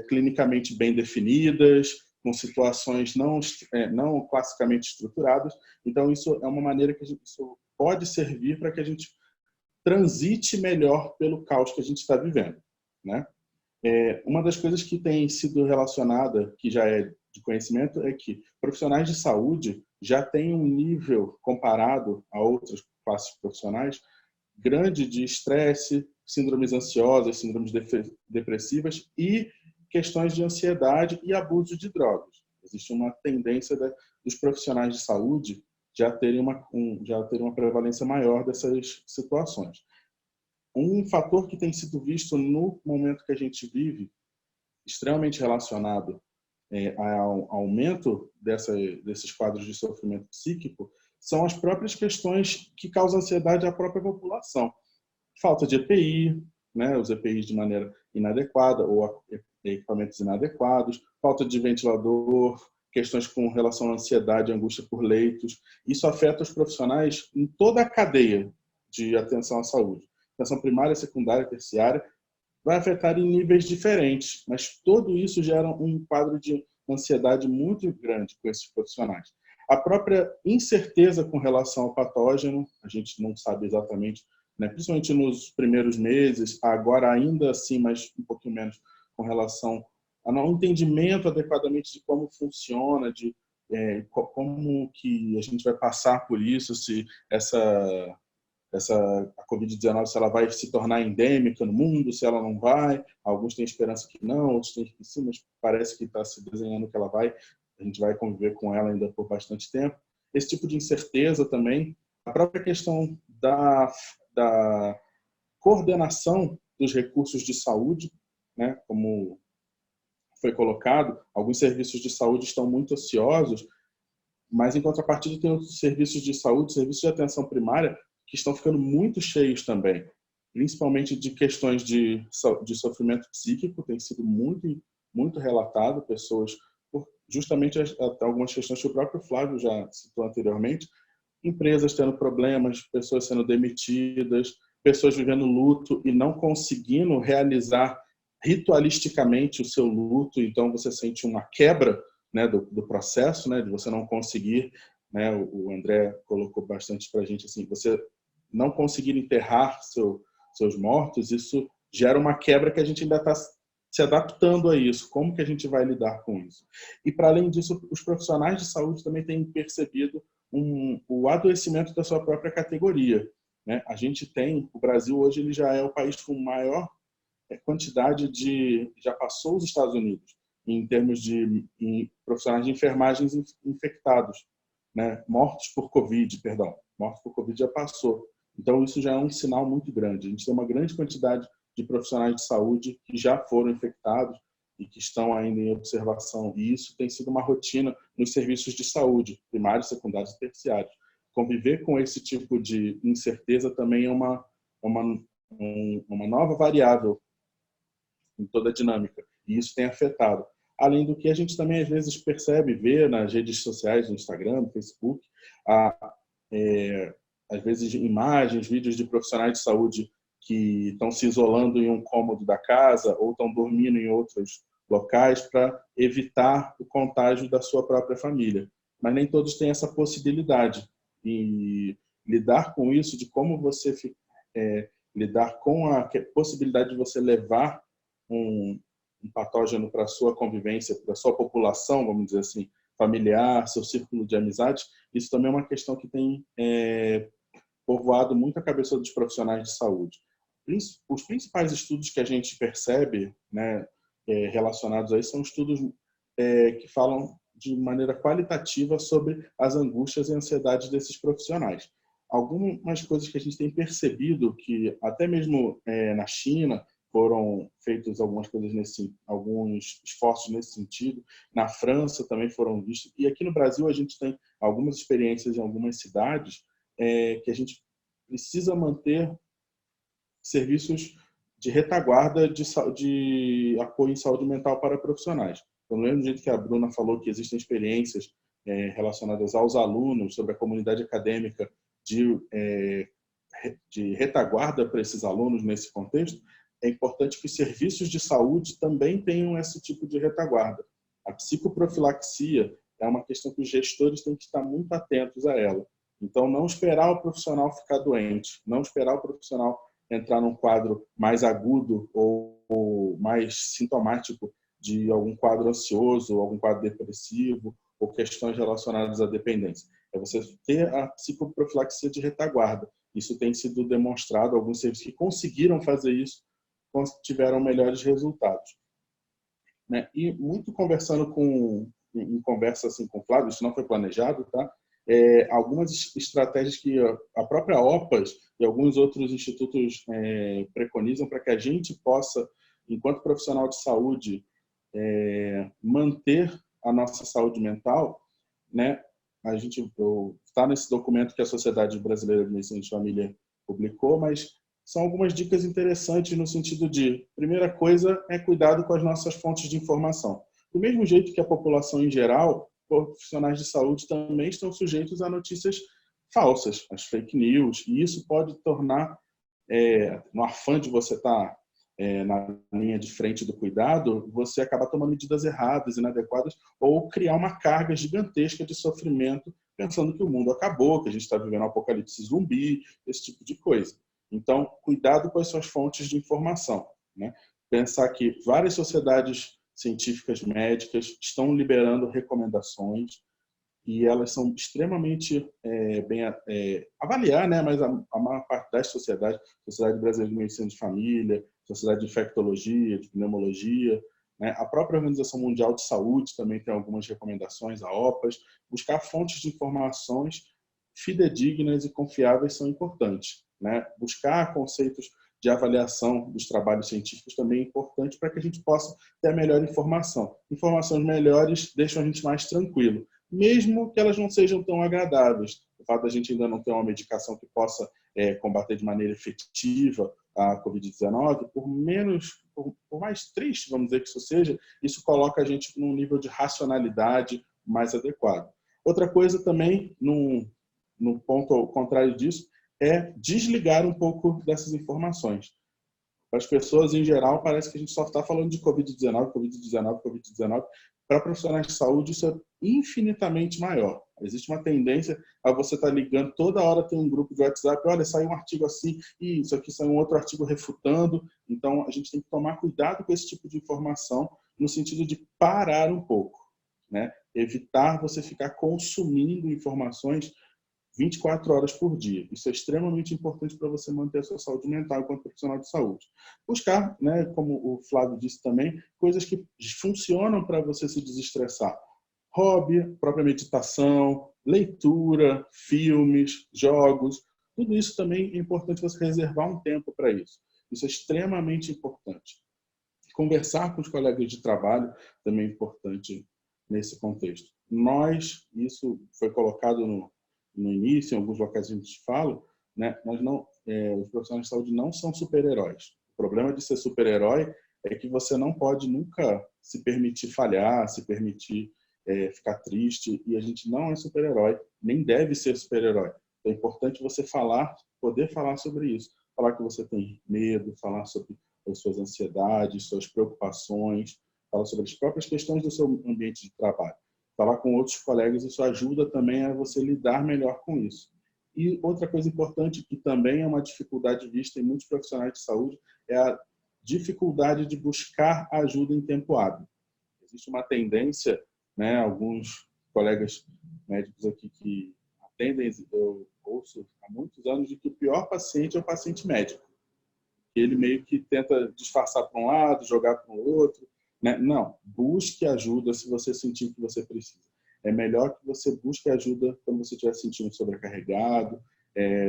clinicamente bem definidas, com situações não classicamente estruturadas. Então, isso é uma maneira que isso pode servir para que a gente transite melhor pelo caos que a gente está vivendo, né? Uma das coisas que tem sido relacionada, que já é de conhecimento, é que profissionais de saúde já têm um nível, comparado a outras classes profissionais, grande de estresse, síndromes ansiosas, síndromes depressivas e questões de ansiedade e abuso de drogas. Existe uma tendência dos profissionais de saúde já terem uma prevalência maior dessas situações. Um fator que tem sido visto no momento que a gente vive, extremamente relacionado ao aumento desses quadros de sofrimento psíquico, são as próprias questões que causam ansiedade à própria população. Falta de EPI, né, os EPIs de maneira inadequada ou equipamentos inadequados, falta de ventilador, questões com relação à ansiedade e angústia por leitos. Isso afeta os profissionais em toda a cadeia de atenção à saúde. Atenção primária, secundária, terciária, vai afetar em níveis diferentes, mas tudo isso gera um quadro de ansiedade muito grande com esses profissionais. A própria incerteza com relação ao patógeno, a gente não sabe exatamente, né, principalmente nos primeiros meses, agora ainda assim, mas um pouquinho menos com relação ao não entendimento adequadamente de como funciona, de como que a gente vai passar por isso, se a Covid-19, se ela vai se tornar endêmica no mundo, se ela não vai. Alguns têm esperança que não, outros têm que sim, mas parece que está se desenhando que ela vai. A gente vai conviver com ela ainda por bastante tempo. Esse tipo de incerteza também. A própria questão da coordenação dos recursos de saúde, né, como foi colocado, alguns serviços de saúde estão muito ociosos, mas, em contrapartida, tem outros serviços de saúde, serviços de atenção primária, que estão ficando muito cheios também, principalmente de questões de sofrimento psíquico, tem sido muito relatado, pessoas, justamente até algumas questões que o próprio Flávio já citou anteriormente, empresas tendo problemas, pessoas sendo demitidas, pessoas vivendo luto e não conseguindo realizar ritualisticamente o seu luto, então você sente uma quebra, né, do processo, né, de você não conseguir, né, o André colocou bastante para a gente, assim, você não conseguir enterrar seus mortos, isso gera uma quebra que a gente ainda está se adaptando a isso. Como que a gente vai lidar com isso? E, para além disso, os profissionais de saúde também têm percebido o adoecimento da sua própria categoria, né? A gente tem, o Brasil hoje ele já é o país com maior quantidade já passou os Estados Unidos em termos de profissionais de enfermagens infectados, né? Mortos por Covid já passou. Então, isso já é um sinal muito grande. A gente tem uma grande quantidade de profissionais de saúde que já foram infectados e que estão ainda em observação. E isso tem sido uma rotina nos serviços de saúde, primários, secundários e terciários. Conviver com esse tipo de incerteza também é uma nova variável em toda a dinâmica. E isso tem afetado. Além do que a gente também, às vezes, percebe, vê nas redes sociais, no Instagram, no Facebook, às vezes imagens, vídeos de profissionais de saúde que estão se isolando em um cômodo da casa ou estão dormindo em outros locais para evitar o contágio da sua própria família. Mas nem todos têm essa possibilidade. E lidar com isso, de como você lidar com a possibilidade de você levar um patógeno para a sua convivência, para a sua população, vamos dizer assim, familiar, seu círculo de amizades, isso também é uma questão que tem povoado muito a cabeça dos profissionais de saúde. Os principais estudos que a gente percebe, né, relacionados a isso são estudos que falam de maneira qualitativa sobre as angústias e ansiedades desses profissionais. Algumas coisas que a gente tem percebido que até mesmo na China foram feitos algumas coisas alguns esforços nesse sentido. Na França também foram vistos. E aqui no Brasil a gente tem algumas experiências em algumas cidades que a gente precisa manter serviços de retaguarda de apoio em saúde mental para profissionais. Então, do mesmo jeito que a Bruna falou que existem experiências relacionadas aos alunos, sobre a comunidade acadêmica de retaguarda para esses alunos nesse contexto, é importante que os serviços de saúde também tenham esse tipo de retaguarda. A psicoprofilaxia é uma questão que os gestores têm que estar muito atentos a ela. Então, não esperar o profissional ficar doente, não esperar o profissional entrar num quadro mais agudo ou mais sintomático de algum quadro ansioso, algum quadro depressivo ou questões relacionadas à dependência. É você ter a psicoprofilaxia de retaguarda. Isso tem sido demonstrado, alguns serviços que conseguiram fazer isso tiveram melhores resultados. Né? E muito conversando em conversa assim, com o Flávio, isso não foi planejado, tá? Algumas estratégias que a própria OPAS e alguns outros institutos preconizam para que a gente possa, enquanto profissional de saúde, manter a nossa saúde mental, né? A gente está nesse documento que a Sociedade Brasileira de Medicina de Família publicou, mas são algumas dicas interessantes no sentido de, primeira coisa, cuidado com as nossas fontes de informação. Do mesmo jeito que a população em geral, profissionais de saúde também estão sujeitos a notícias falsas, as fake news, e isso pode tornar, no afã de você estar na linha de frente do cuidado, você acaba tomando medidas erradas, inadequadas, ou criar uma carga gigantesca de sofrimento, pensando que o mundo acabou, que a gente está vivendo um apocalipse zumbi, esse tipo de coisa. Então, cuidado com as suas fontes de informação, né? Pensar que várias sociedades científicas médicas estão liberando recomendações e elas são extremamente avaliar, né? Mas a maior parte das sociedades, Sociedade Brasileira de Medicina de Família, Sociedade de Infectologia, de Pneumologia, né? A própria Organização Mundial de Saúde também tem algumas recomendações, a OPAS. Buscar fontes de informações fidedignas e confiáveis são importantes, né? Buscar conceitos de avaliação dos trabalhos científicos também é importante para que a gente possa ter a melhor informação. Informações melhores deixam a gente mais tranquilo, mesmo que elas não sejam tão agradáveis. O fato da gente ainda não ter uma medicação que possa combater de maneira efetiva a Covid-19, por mais triste, vamos dizer que isso seja, isso coloca a gente num nível de racionalidade mais adequado. Outra coisa também, no ponto ao contrário disso, é desligar um pouco dessas informações. Para as pessoas, em geral, parece que a gente só está falando de Covid-19, Covid-19, Covid-19. Para profissionais de saúde, isso é infinitamente maior. Existe uma tendência a você estar ligando, toda hora tem um grupo de WhatsApp, olha, saiu um artigo assim, e isso aqui saiu um outro artigo refutando. Então, a gente tem que tomar cuidado com esse tipo de informação, no sentido de parar um pouco, né? Evitar você ficar consumindo informações 24 horas por dia. Isso é extremamente importante para você manter a sua saúde mental enquanto profissional de saúde. Buscar, né, como o Flávio disse também, coisas que funcionam para você se desestressar. Hobby, própria meditação, leitura, filmes, jogos, tudo isso também é importante você reservar um tempo para isso. Isso é extremamente importante. Conversar com os colegas de trabalho também é importante nesse contexto. Isso foi colocado no início, em alguns locais a gente fala, né, os profissionais de saúde não são super-heróis. O problema de ser super-herói é que você não pode nunca se permitir falhar, se permitir ficar triste, e a gente não é super-herói, nem deve ser super-herói. É importante você poder falar sobre isso. Falar que você tem medo, falar sobre as suas ansiedades, suas preocupações, falar sobre as próprias questões do seu ambiente de trabalho. Falar com outros colegas, isso ajuda também a você lidar melhor com isso. E outra coisa importante, que também é uma dificuldade vista em muitos profissionais de saúde, é a dificuldade de buscar ajuda em tempo hábil. Existe uma tendência, né, alguns colegas médicos aqui que atendem, eu ouço há muitos anos, de que o pior paciente é o paciente médico. Ele meio que tenta disfarçar para um lado, jogar para o outro, né? Não, busque ajuda se você sentir que você precisa. É melhor que você busque ajuda quando você estiver sentindo sobrecarregado,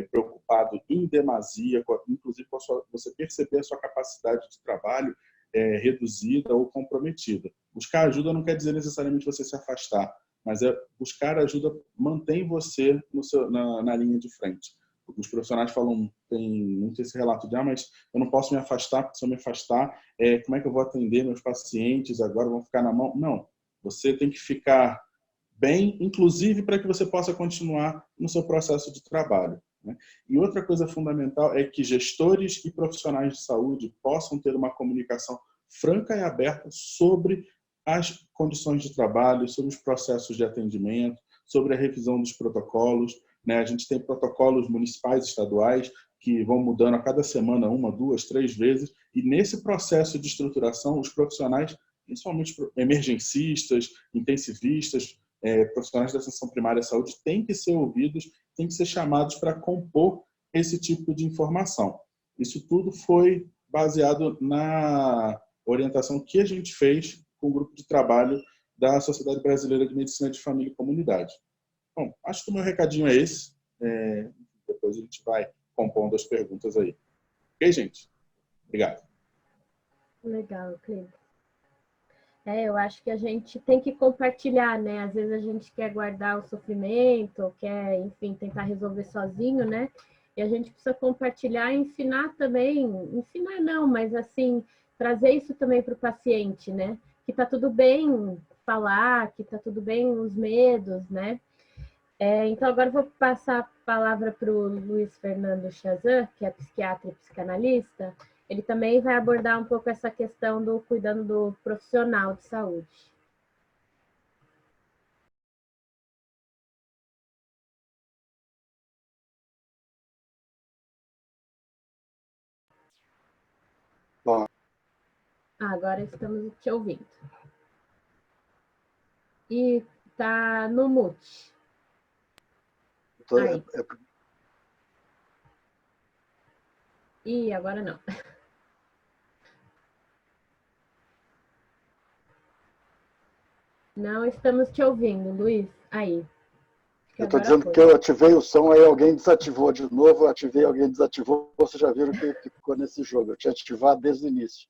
preocupado em demasia, inclusive com você perceber a sua capacidade de trabalho reduzida ou comprometida. Buscar ajuda não quer dizer necessariamente você se afastar, mas buscar ajuda mantém você na linha de frente. Os profissionais falam, tem muito esse relato de, mas eu não posso me afastar, porque se eu me afastar, como é que eu vou atender meus pacientes agora, vão ficar na mão? Não, você tem que ficar bem, inclusive para que você possa continuar no seu processo de trabalho, né? E outra coisa fundamental é que gestores e profissionais de saúde possam ter uma comunicação franca e aberta sobre as condições de trabalho, sobre os processos de atendimento, sobre a revisão dos protocolos, né? A gente tem protocolos municipais, estaduais, que vão mudando a cada semana, 1, 2, 3 vezes, e nesse processo de estruturação, os profissionais, principalmente emergencistas, intensivistas, profissionais da atenção primária à saúde, têm que ser ouvidos, têm que ser chamados para compor esse tipo de informação. Isso tudo foi baseado na orientação que a gente fez com o grupo de trabalho da Sociedade Brasileira de Medicina de Família e Comunidade. Bom, acho que o meu recadinho é esse. Depois a gente vai compondo as perguntas aí. Ok, gente? Obrigado. Legal, Cleiton. Eu acho que a gente tem que compartilhar, né? Às vezes a gente quer guardar o sofrimento, quer, enfim, tentar resolver sozinho, né? E a gente precisa compartilhar e ensinar também, ensinar não, mas assim, trazer isso também para o paciente, né? Que tá tudo bem falar, que tá tudo bem os medos, né? Então agora eu vou passar a palavra para o Luiz Fernando Chazan, que é psiquiatra e psicanalista. Ele também vai abordar um pouco essa questão do cuidando do profissional de saúde. Bom. Agora estamos te ouvindo. E está no mute. Aí. Ih, agora não. Não estamos te ouvindo, Luiz. Aí. Eu estou dizendo que eu ativei o som, aí alguém desativou de novo, eu ativei, alguém desativou, vocês já viram que ficou nesse jogo. Eu tinha ativado desde o início.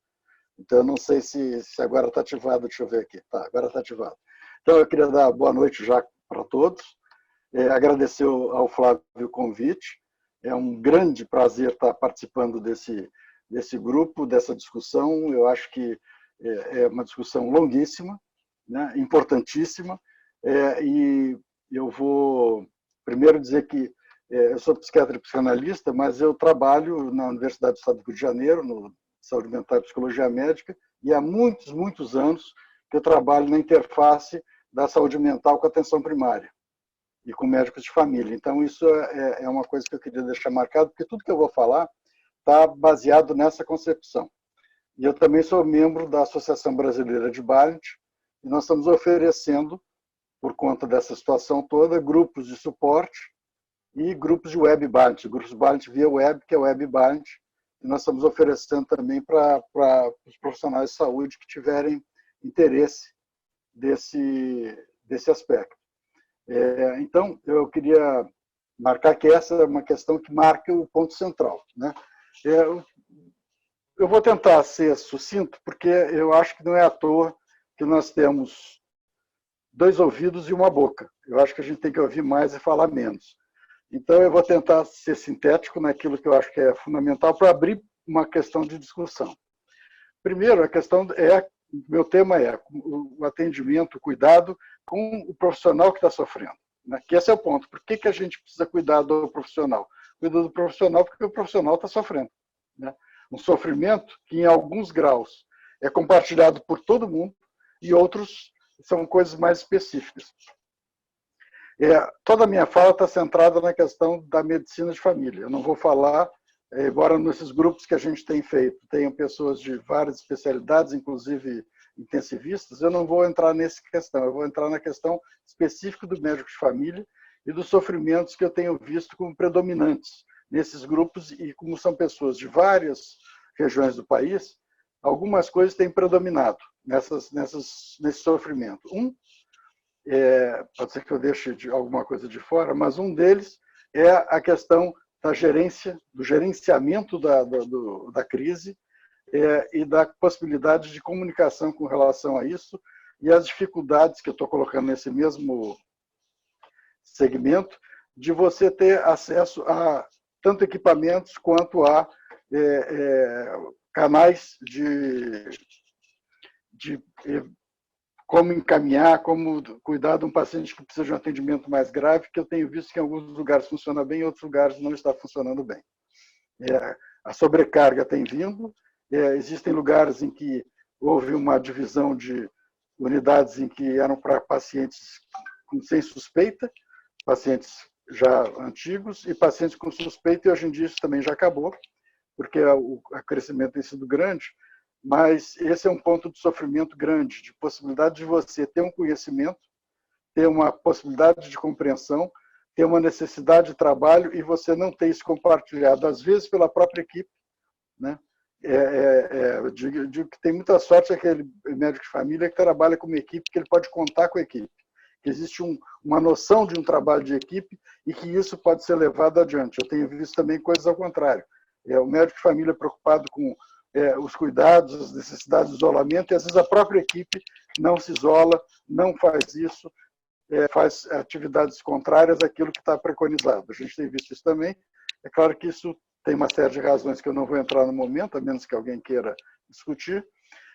Então, eu não sei se agora está ativado, deixa eu ver aqui. Tá, agora está ativado. Então, eu queria dar boa noite já para todos, agradecer ao Flávio o convite. É um grande prazer estar participando desse grupo, dessa discussão. Eu acho que é uma discussão longuíssima, né, importantíssima, e eu vou primeiro dizer que eu sou psiquiatra e psicanalista, mas eu trabalho na Universidade do Estado do Rio de Janeiro, no Saúde Mental e Psicologia Médica, e há muitos, muitos anos que eu trabalho na interface da saúde mental com a atenção primária e com médicos de família. Então, isso é uma coisa que eu queria deixar marcado, porque tudo que eu vou falar está baseado nessa concepção. E eu também sou membro da Associação Brasileira de Balint, e nós estamos oferecendo, por conta dessa situação toda, grupos de suporte e grupos de web Balint, grupos Balint via web, que é web Balint, e nós estamos oferecendo também para os profissionais de saúde que tiverem interesse desse aspecto. Então, eu queria marcar que essa é uma questão que marca o ponto central, né? Eu vou tentar ser sucinto, porque eu acho que não é à toa que nós temos 2 ouvidos e uma boca. Eu acho que a gente tem que ouvir mais e falar menos. Então, eu vou tentar ser sintético naquilo que eu acho que é fundamental para abrir uma questão de discussão. Primeiro, a questão meu tema é o atendimento, o cuidado com o profissional que está sofrendo, né? Que esse é o ponto. Por que a gente precisa cuidar do profissional? Cuidar do profissional porque o profissional está sofrendo, né? Um sofrimento que, em alguns graus, é compartilhado por todo mundo e outros são coisas mais específicas. Toda a minha fala está centrada na questão da medicina de família. Eu não vou falar, embora nesses grupos que a gente tem feito, tenham pessoas de várias especialidades, inclusive intensivistas, eu não vou entrar nessa questão, eu vou entrar na questão específica do médico de família e dos sofrimentos que eu tenho visto como predominantes nesses grupos, e como são pessoas de várias regiões do país, algumas coisas têm predominado nesse sofrimento. Pode ser que eu deixe alguma coisa de fora, mas um deles é a questão da gerência, do gerenciamento da crise e da possibilidade de comunicação com relação a isso, e as dificuldades que eu estou colocando nesse mesmo segmento, de você ter acesso a tanto equipamentos quanto a canais de como encaminhar, como cuidar de um paciente que precisa de um atendimento mais grave, que eu tenho visto que em alguns lugares funciona bem, em outros lugares não está funcionando bem. A sobrecarga tem vindo, existem lugares em que houve uma divisão de unidades em que eram para pacientes sem suspeita, pacientes já antigos, e pacientes com suspeita, e hoje em dia isso também já acabou, porque o crescimento tem sido grande, mas esse é um ponto de sofrimento grande, de possibilidade de você ter um conhecimento, ter uma possibilidade de compreensão, ter uma necessidade de trabalho e você não ter isso compartilhado, às vezes pela própria equipe, né? Eu digo que tem muita sorte aquele médico de família que trabalha com uma equipe, que ele pode contar com a equipe, que existe uma noção de um trabalho de equipe e que isso pode ser levado adiante. Eu tenho visto também coisas ao contrário. O médico de família preocupado com os cuidados, as necessidades de isolamento, e às vezes a própria equipe não se isola, não faz isso, faz atividades contrárias àquilo que está preconizado. A gente tem visto isso também. É claro que isso tem uma série de razões que eu não vou entrar no momento, a menos que alguém queira discutir,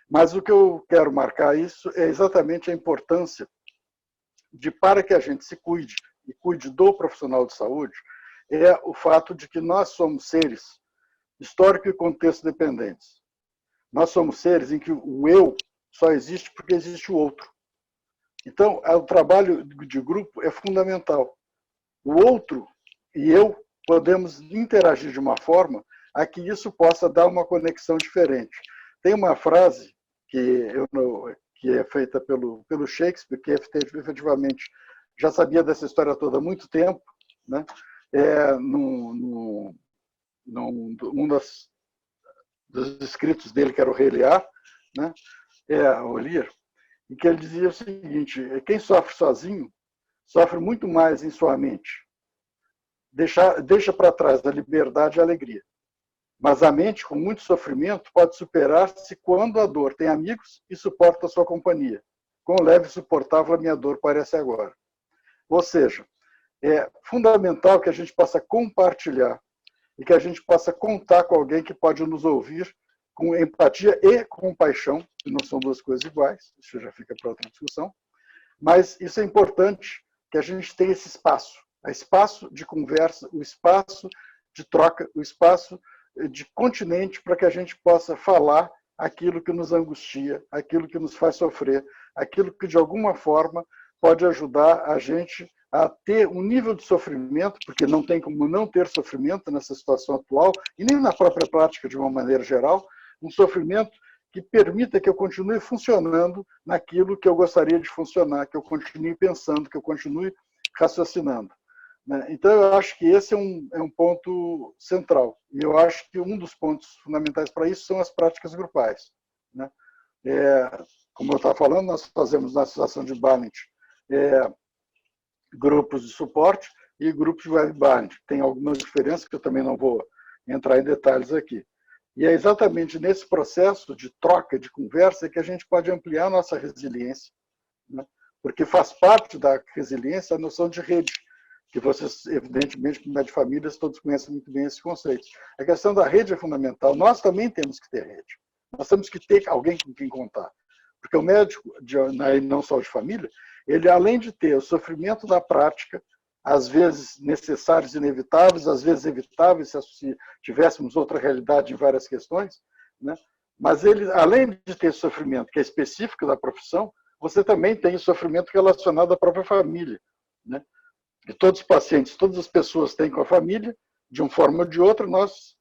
mas o que eu quero marcar isso é exatamente a importância de, para que a gente se cuide e cuide do profissional de saúde, é o fato de que nós somos seres histórico e contexto dependentes. Nós somos seres em que o eu só existe porque existe o outro. Então, o trabalho de grupo é fundamental. O outro e eu podemos interagir de uma forma a que isso possa dar uma conexão diferente. Tem uma frase que que é feita pelo Shakespeare, que efetivamente já sabia dessa história toda há muito tempo, né? Um dos escritos dele, que era o Rei Lear, né? O Lear, em que ele dizia o seguinte: quem sofre sozinho sofre muito mais em sua mente. Deixa para trás a liberdade e a alegria. Mas a mente, com muito sofrimento, pode superar-se quando a dor tem amigos e suporta a sua companhia. Quão leve e suportável a minha dor parece agora. Ou seja, é fundamental que a gente possa compartilhar e que a gente possa contar com alguém que pode nos ouvir com empatia e compaixão, que não são duas coisas iguais, isso já fica para outra discussão, mas isso é importante, que a gente tenha esse espaço de conversa, o espaço de troca, o espaço de continente para que a gente possa falar aquilo que nos angustia, aquilo que nos faz sofrer, aquilo que de alguma forma pode ajudar a gente a ter um nível de sofrimento, porque não tem como não ter sofrimento nessa situação atual, e nem na própria prática de uma maneira geral, um sofrimento que permita que eu continue funcionando naquilo que eu gostaria de funcionar, que eu continue pensando, que eu continue raciocinando. Então, eu acho que esse é um ponto central. E eu acho que um dos pontos fundamentais para isso são as práticas grupais. Como eu estava falando, nós fazemos na Associação de Barnet grupos de suporte e grupos de web Barnet. Tem algumas diferenças que eu também não vou entrar em detalhes aqui. E é exatamente nesse processo de troca, de conversa, que a gente pode ampliar a nossa resiliência, né? Porque faz parte da resiliência a noção de rede, que vocês, evidentemente, como é de famílias, todos conhecem muito bem esse conceito. A questão da rede é fundamental. Nós também temos que ter rede. Nós temos que ter alguém com quem contar. Porque o médico, não só de família, ele, além de ter o sofrimento da prática, às vezes necessários e inevitáveis, às vezes evitáveis, se tivéssemos outra realidade em várias questões, né? Mas ele, além de ter sofrimento que é específico da profissão, você também tem o sofrimento relacionado à própria família, né? E todos os pacientes, todas as pessoas têm com a família, de uma forma ou de outra, nós,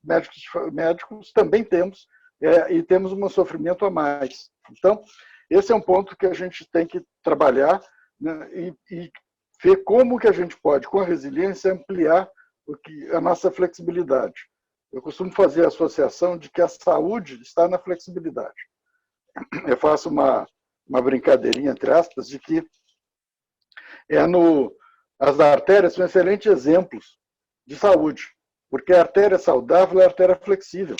médicos também temos, e temos um sofrimento a mais. Então, esse é um ponto que a gente tem que trabalhar, né, e ver como que a gente pode, com a resiliência, ampliar a nossa flexibilidade. Eu costumo fazer a associação de que a saúde está na flexibilidade. Eu faço uma brincadeirinha, entre aspas, de que as artérias são excelentes exemplos de saúde, porque a artéria saudável é a artéria flexível.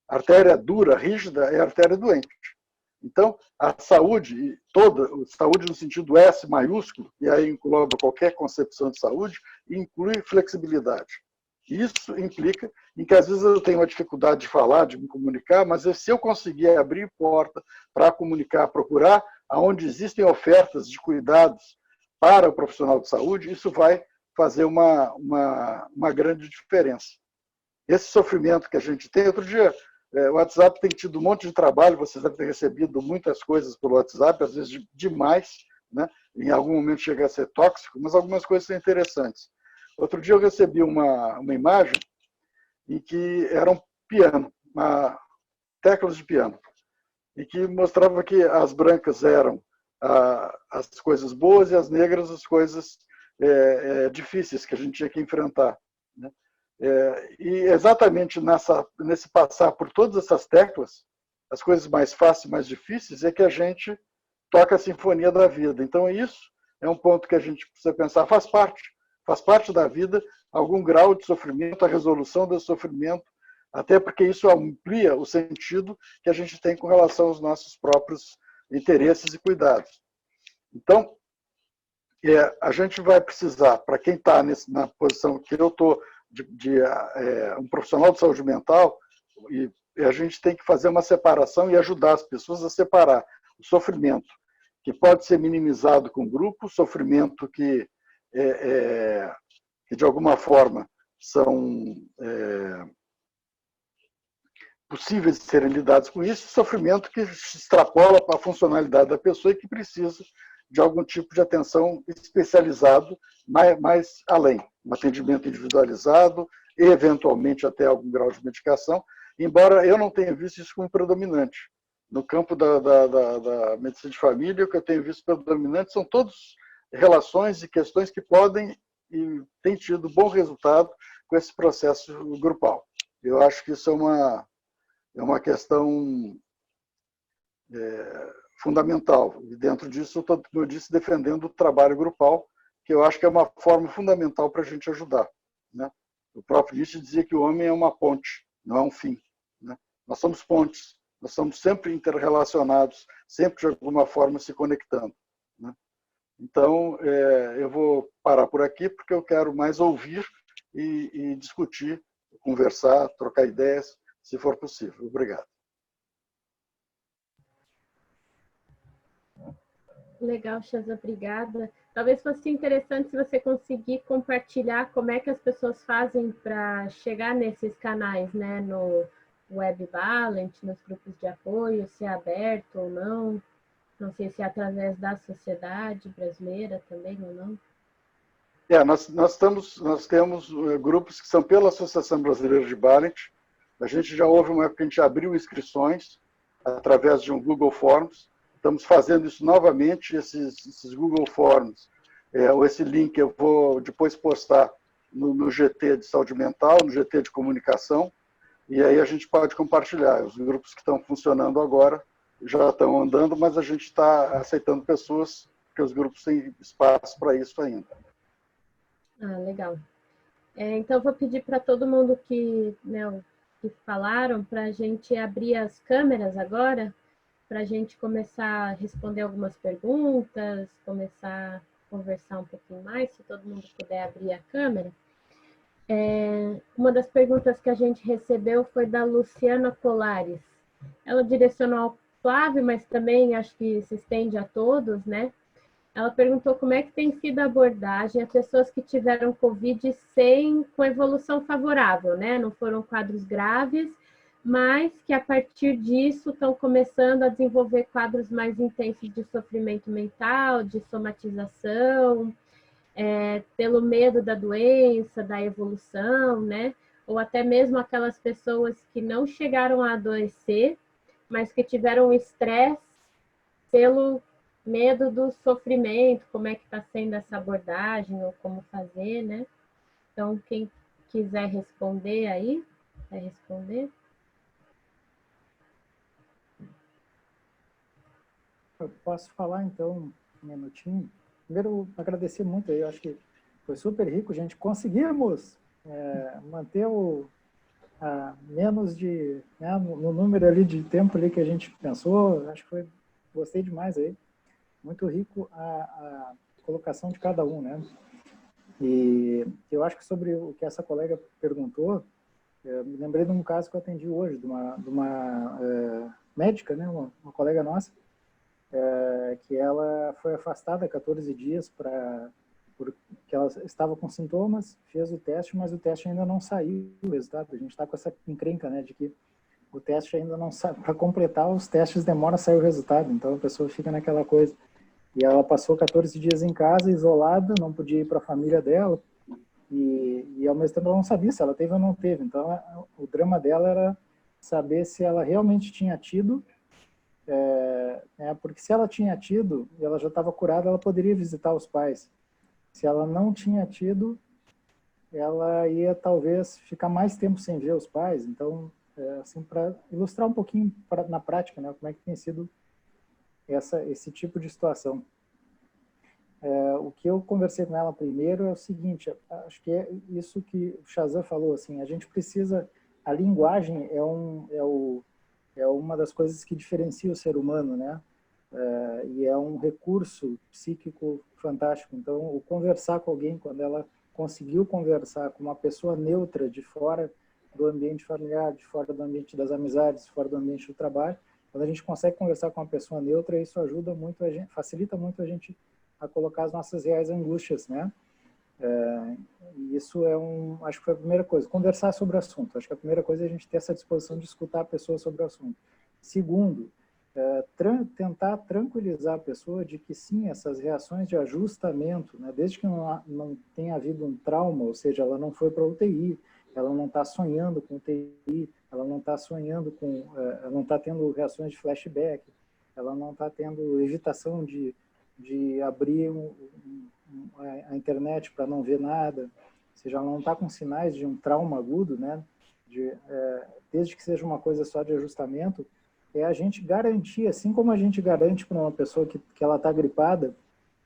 A artéria dura, rígida, é a artéria doente. Então, a saúde, saúde no sentido S maiúsculo, e aí engloba qualquer concepção de saúde, inclui flexibilidade. Isso implica em que às vezes eu tenho uma dificuldade de falar, de me comunicar, mas se eu conseguir abrir porta para comunicar, procurar aonde existem ofertas de cuidados para o profissional de saúde, isso vai fazer uma grande diferença. Esse sofrimento que a gente tem, outro dia, o WhatsApp tem tido um monte de trabalho, vocês devem ter recebido muitas coisas pelo WhatsApp, às vezes demais, né? Em algum momento chega a ser tóxico, mas algumas coisas são interessantes. Outro dia eu recebi uma imagem em que era um piano, teclas de piano, e que mostrava que as brancas eram as coisas boas e as negras as coisas difíceis que a gente tinha que enfrentar, né? E exatamente nesse passar por todas essas teclas, as coisas mais fáceis e mais difíceis, é que a gente toca a sinfonia da vida. Então, isso é um ponto que a gente precisa pensar, faz parte da vida, algum grau de sofrimento, a resolução desse sofrimento, até porque isso amplia o sentido que a gente tem com relação aos nossos próprios interesses e cuidados. Então, a gente vai precisar, para quem está na posição que eu estou, de um profissional de saúde mental, e a gente tem que fazer uma separação e ajudar as pessoas a separar o sofrimento que pode ser minimizado com o grupo, o sofrimento que de alguma forma são possíveis de serem lidados com isso, sofrimento que extrapola para a funcionalidade da pessoa e que precisa de algum tipo de atenção especializado mais além, um atendimento individualizado e, eventualmente, até algum grau de medicação, embora eu não tenha visto isso como predominante. No campo da medicina de família, o que eu tenho visto predominante são todas relações e questões que podem e têm tido bom resultado com esse processo grupal. Eu acho que isso é uma questão fundamental. E dentro disso, eu estou, como eu disse, defendendo o trabalho grupal, que eu acho que é uma forma fundamental para a gente ajudar, né? O próprio Nietzsche dizia que o homem é uma ponte, não é um fim, né? Nós somos pontes, nós somos sempre interrelacionados, sempre de alguma forma se conectando, né? Então, eu vou parar por aqui, porque eu quero mais ouvir e discutir, conversar, trocar ideias, se for possível. Obrigado. Legal, Chaza, obrigada. Talvez fosse interessante se você conseguir compartilhar como é que as pessoas fazem para chegar nesses canais, né? No Web Valent, nos grupos de apoio, se é aberto ou não. Não sei se é através da sociedade brasileira também ou não. Nós temos grupos que são pela Associação Brasileira de Valent. A gente já houve uma época que a gente abriu inscrições através de um Google Forms. Estamos fazendo isso novamente, esses Google Forms. Esse link eu vou depois postar no GT de saúde mental, no GT de comunicação, e aí a gente pode compartilhar. Os grupos que estão funcionando agora já estão andando, mas a gente está aceitando pessoas, porque os grupos têm espaço para isso ainda. Ah, legal. Então, eu vou pedir para todo mundo que falaram para a gente abrir as câmeras agora, para a gente começar a responder algumas perguntas, começar a conversar um pouquinho mais, se todo mundo puder abrir a câmera. Uma das perguntas que a gente recebeu foi da Luciana Colares. Ela direcionou ao Flávio, mas também acho que se estende a todos, né? Ela perguntou como é que tem sido a abordagem a pessoas que tiveram Covid com evolução favorável, né? Não foram quadros graves, mas que a partir disso estão começando a desenvolver quadros mais intensos de sofrimento mental, de somatização, pelo medo da doença, da evolução, né? Ou até mesmo aquelas pessoas que não chegaram a adoecer, mas que tiveram estresse pelo medo do sofrimento, como é que está sendo essa abordagem, ou como fazer, né? Então, quem quiser responder aí, vai responder. Eu posso falar, então, um minutinho. Primeiro, agradecer muito aí, eu acho que foi super rico, gente. Conseguimos manter menos de, né, no número ali de tempo ali que a gente pensou, acho que gostei demais aí. Muito rico a colocação de cada um, né? E eu acho que sobre o que essa colega perguntou, me lembrei de um caso que eu atendi hoje, de uma médica, né, uma colega nossa, que ela foi afastada 14 dias porque ela estava com sintomas, fez o teste, mas o teste ainda não saiu o resultado. A gente está com essa encrenca, né, de que o teste ainda não sai. Para completar, os testes demoram a sair o resultado, então a pessoa fica naquela coisa. E ela passou 14 dias em casa, isolada, não podia ir para a família dela, e ao mesmo tempo ela não sabia se ela teve ou não teve. Então, o drama dela era saber se ela realmente tinha tido, porque se ela tinha tido, e ela já estava curada, ela poderia visitar os pais. Se ela não tinha tido, ela ia talvez ficar mais tempo sem ver os pais. Então, assim, para ilustrar um pouquinho na prática, né, como é que tem sido esse tipo de situação. O que eu conversei com ela primeiro é o seguinte, acho que é isso que o Shazam falou, assim, a gente precisa, a linguagem é uma das coisas que diferencia o ser humano, né? E é um recurso psíquico fantástico. Então, o conversar com alguém, quando ela conseguiu conversar com uma pessoa neutra de fora do ambiente familiar, de fora do ambiente das amizades, fora do ambiente do trabalho, quando a gente consegue conversar com uma pessoa neutra, isso ajuda muito a gente, facilita muito a gente a colocar as nossas reais angústias, né? E isso acho que foi a primeira coisa, conversar sobre o assunto. Acho que a primeira coisa é a gente ter essa disposição de escutar a pessoa sobre o assunto. Segundo, tentar tranquilizar a pessoa de que sim, essas reações de ajustamento, né, desde que não tenha havido um trauma, ou seja, ela não foi para a UTI, ela não está sonhando com UTI, ela não está sonhando com, ela não está tendo reações de flashback, ela não está tendo evitação de abrir a internet para não ver nada, ou seja, ela não está com sinais de um trauma agudo, né? Desde que seja uma coisa só de ajustamento, é a gente garantir, assim como a gente garante para uma pessoa que ela está gripada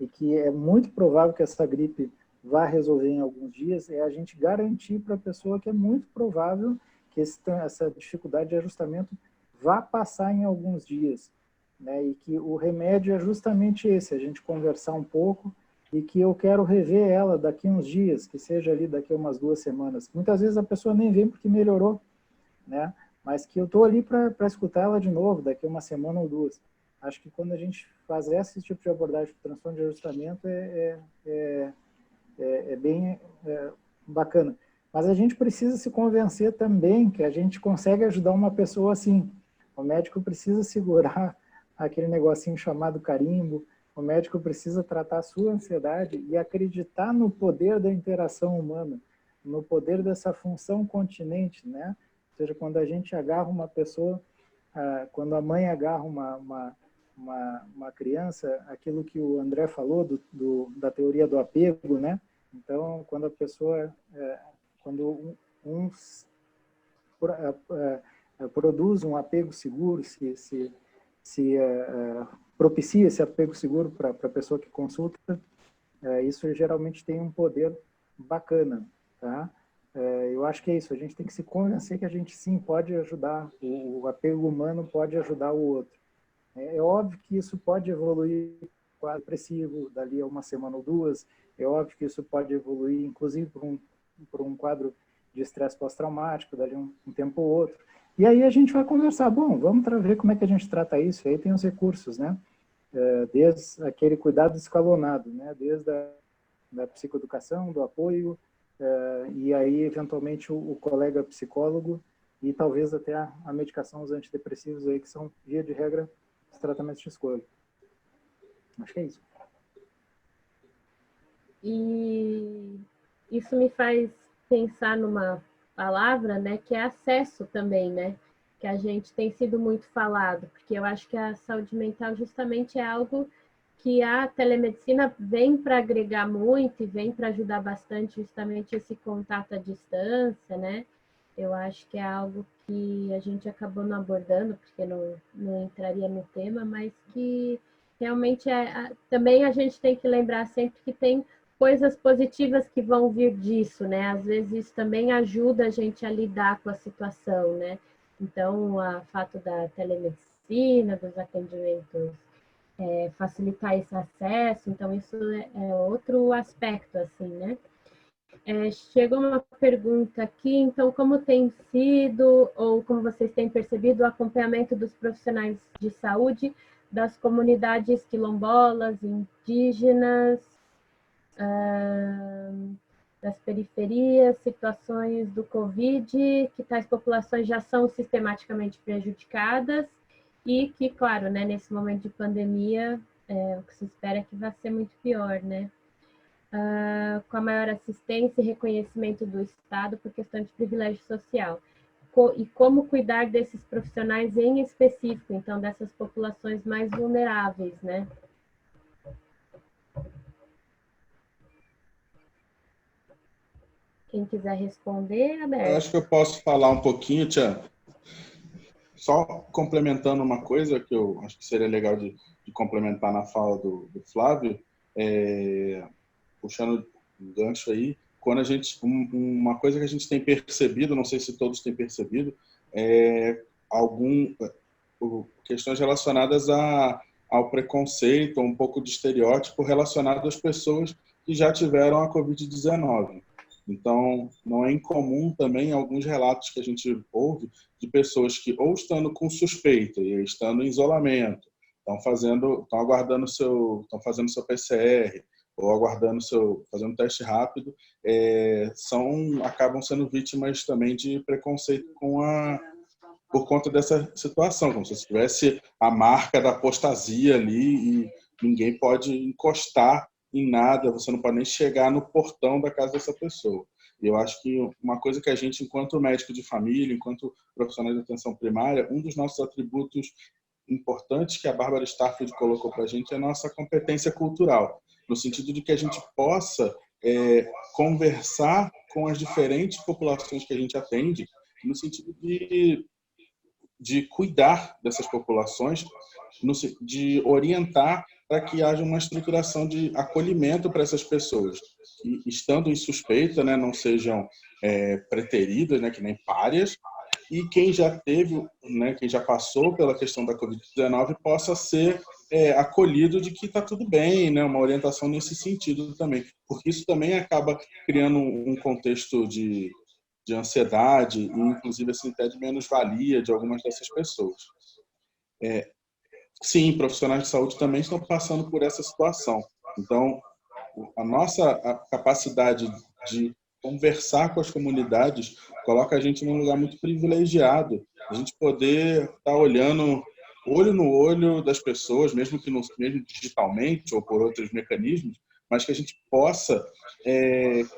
e que é muito provável que essa gripe vá resolver em alguns dias, é a gente garantir para a pessoa que é muito provável que essa dificuldade de ajustamento vá passar em alguns dias, né? E que o remédio é justamente esse, a gente conversar um pouco e que eu quero rever ela daqui uns dias, que seja ali daqui a umas 2 semanas. Muitas vezes a pessoa nem vem porque melhorou, né? Mas que eu estou ali para escutar ela de novo daqui a uma semana ou 2. Acho que quando a gente faz esse tipo de abordagem de transtorno de ajustamento é bem bacana. Mas a gente precisa se convencer também que a gente consegue ajudar uma pessoa assim. O médico precisa segurar aquele negocinho chamado carimbo, o médico precisa tratar a sua ansiedade e acreditar no poder da interação humana, no poder dessa função continente, né? Ou seja, quando a gente agarra uma pessoa, quando a mãe agarra uma criança, aquilo que o André falou da teoria do apego, né? Então, quando a pessoa, quando produz um apego seguro, se propicia esse apego seguro para a pessoa que consulta, isso geralmente tem um poder bacana, tá? Eu acho que é isso, a gente tem que se convencer que a gente sim pode ajudar, o apego humano pode ajudar o outro. É óbvio que isso pode evoluir quadro depressivo dali a uma semana ou 2, é óbvio que isso pode evoluir inclusive por um quadro de estresse pós-traumático dali um tempo ou outro. E aí a gente vai conversar, bom, vamos ver como é que a gente trata isso, aí tem os recursos, né? Desde aquele cuidado escalonado, né? Desde da psicoeducação, do apoio, e aí eventualmente o colega psicólogo e talvez até a medicação, os antidepressivos aí, que são, via de regra, os tratamentos de escolha. Acho que é isso. E isso me faz pensar numa palavra, né, que é acesso também, né, que a gente tem sido muito falado, porque eu acho que a saúde mental justamente é algo que a telemedicina vem para agregar muito e vem para ajudar bastante justamente esse contato à distância, né? Eu acho que é algo que a gente acabou não abordando, porque não entraria no tema, mas que realmente também a gente tem que lembrar sempre que tem coisas positivas que vão vir disso, né? Às vezes isso também ajuda a gente a lidar com a situação, né? Então, o fato da telemedicina, dos atendimentos, facilitar esse acesso, então isso é outro aspecto, assim, né? Chegou uma pergunta aqui, então, como tem sido, ou como vocês têm percebido, o acompanhamento dos profissionais de saúde das comunidades quilombolas, indígenas, das periferias, situações do Covid, que tais populações já são sistematicamente prejudicadas e que, claro, né, nesse momento de pandemia, o que se espera é que vai ser muito pior, né? Com a maior assistência e reconhecimento do Estado por questão de privilégio social. E como cuidar desses profissionais em específico, então, dessas populações mais vulneráveis, né? Quem quiser responder, aberto. Eu acho que eu posso falar um pouquinho, Tia. Só complementando uma coisa que eu acho que seria legal de complementar na fala do Flávio, puxando um gancho aí, quando a gente, uma coisa que a gente tem percebido, não sei se todos têm percebido, questões relacionadas ao preconceito, um pouco de estereótipo relacionado às pessoas que já tiveram a Covid-19. Então, não é incomum também alguns relatos que a gente ouve de pessoas que ou estando com suspeita e estando em isolamento, estão fazendo seu PCR ou aguardando fazendo teste rápido, acabam sendo vítimas também de preconceito por conta dessa situação, como se tivesse a marca da apostasia ali e ninguém pode encostar em nada, você não pode nem chegar no portão da casa dessa pessoa. Eu acho que uma coisa que a gente, enquanto médico de família, enquanto profissional de atenção primária, um dos nossos atributos importantes que a Bárbara Starfield colocou para a gente é a nossa competência cultural, no sentido de que a gente possa conversar com as diferentes populações que a gente atende, no sentido de cuidar dessas populações, de orientar para que haja uma estruturação de acolhimento para essas pessoas, que, estando em suspeita, né, não sejam preteridas, né, que nem párias, e quem já teve, né, quem já passou pela questão da Covid-19 possa ser acolhido de que está tudo bem, né, uma orientação nesse sentido também, porque isso também acaba criando um contexto de ansiedade e, inclusive, assim, até de menos-valia de algumas dessas pessoas. Sim, profissionais de saúde também estão passando por essa situação. Então, a nossa capacidade de conversar com as comunidades coloca a gente num lugar muito privilegiado, a gente poder estar olhando olho no olho das pessoas, mesmo digitalmente ou por outros mecanismos, mas que a gente possa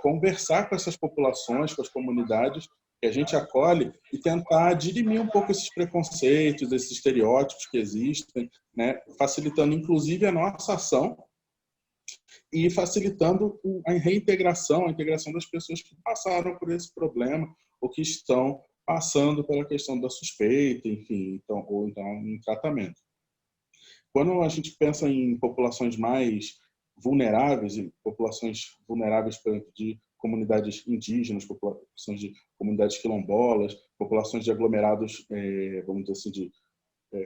conversar com essas populações, com as comunidades que a gente acolhe e tentar dirimir um pouco esses preconceitos, esses estereótipos que existem, né? Facilitando inclusive a nossa ação e facilitando a reintegração, a integração das pessoas que passaram por esse problema ou que estão passando pela questão da suspeita, enfim, ou então em tratamento. Quando a gente pensa em populações mais vulneráveis, e populações vulneráveis, por exemplo, de comunidades indígenas, populações de comunidades quilombolas, populações de aglomerados, vamos dizer assim, de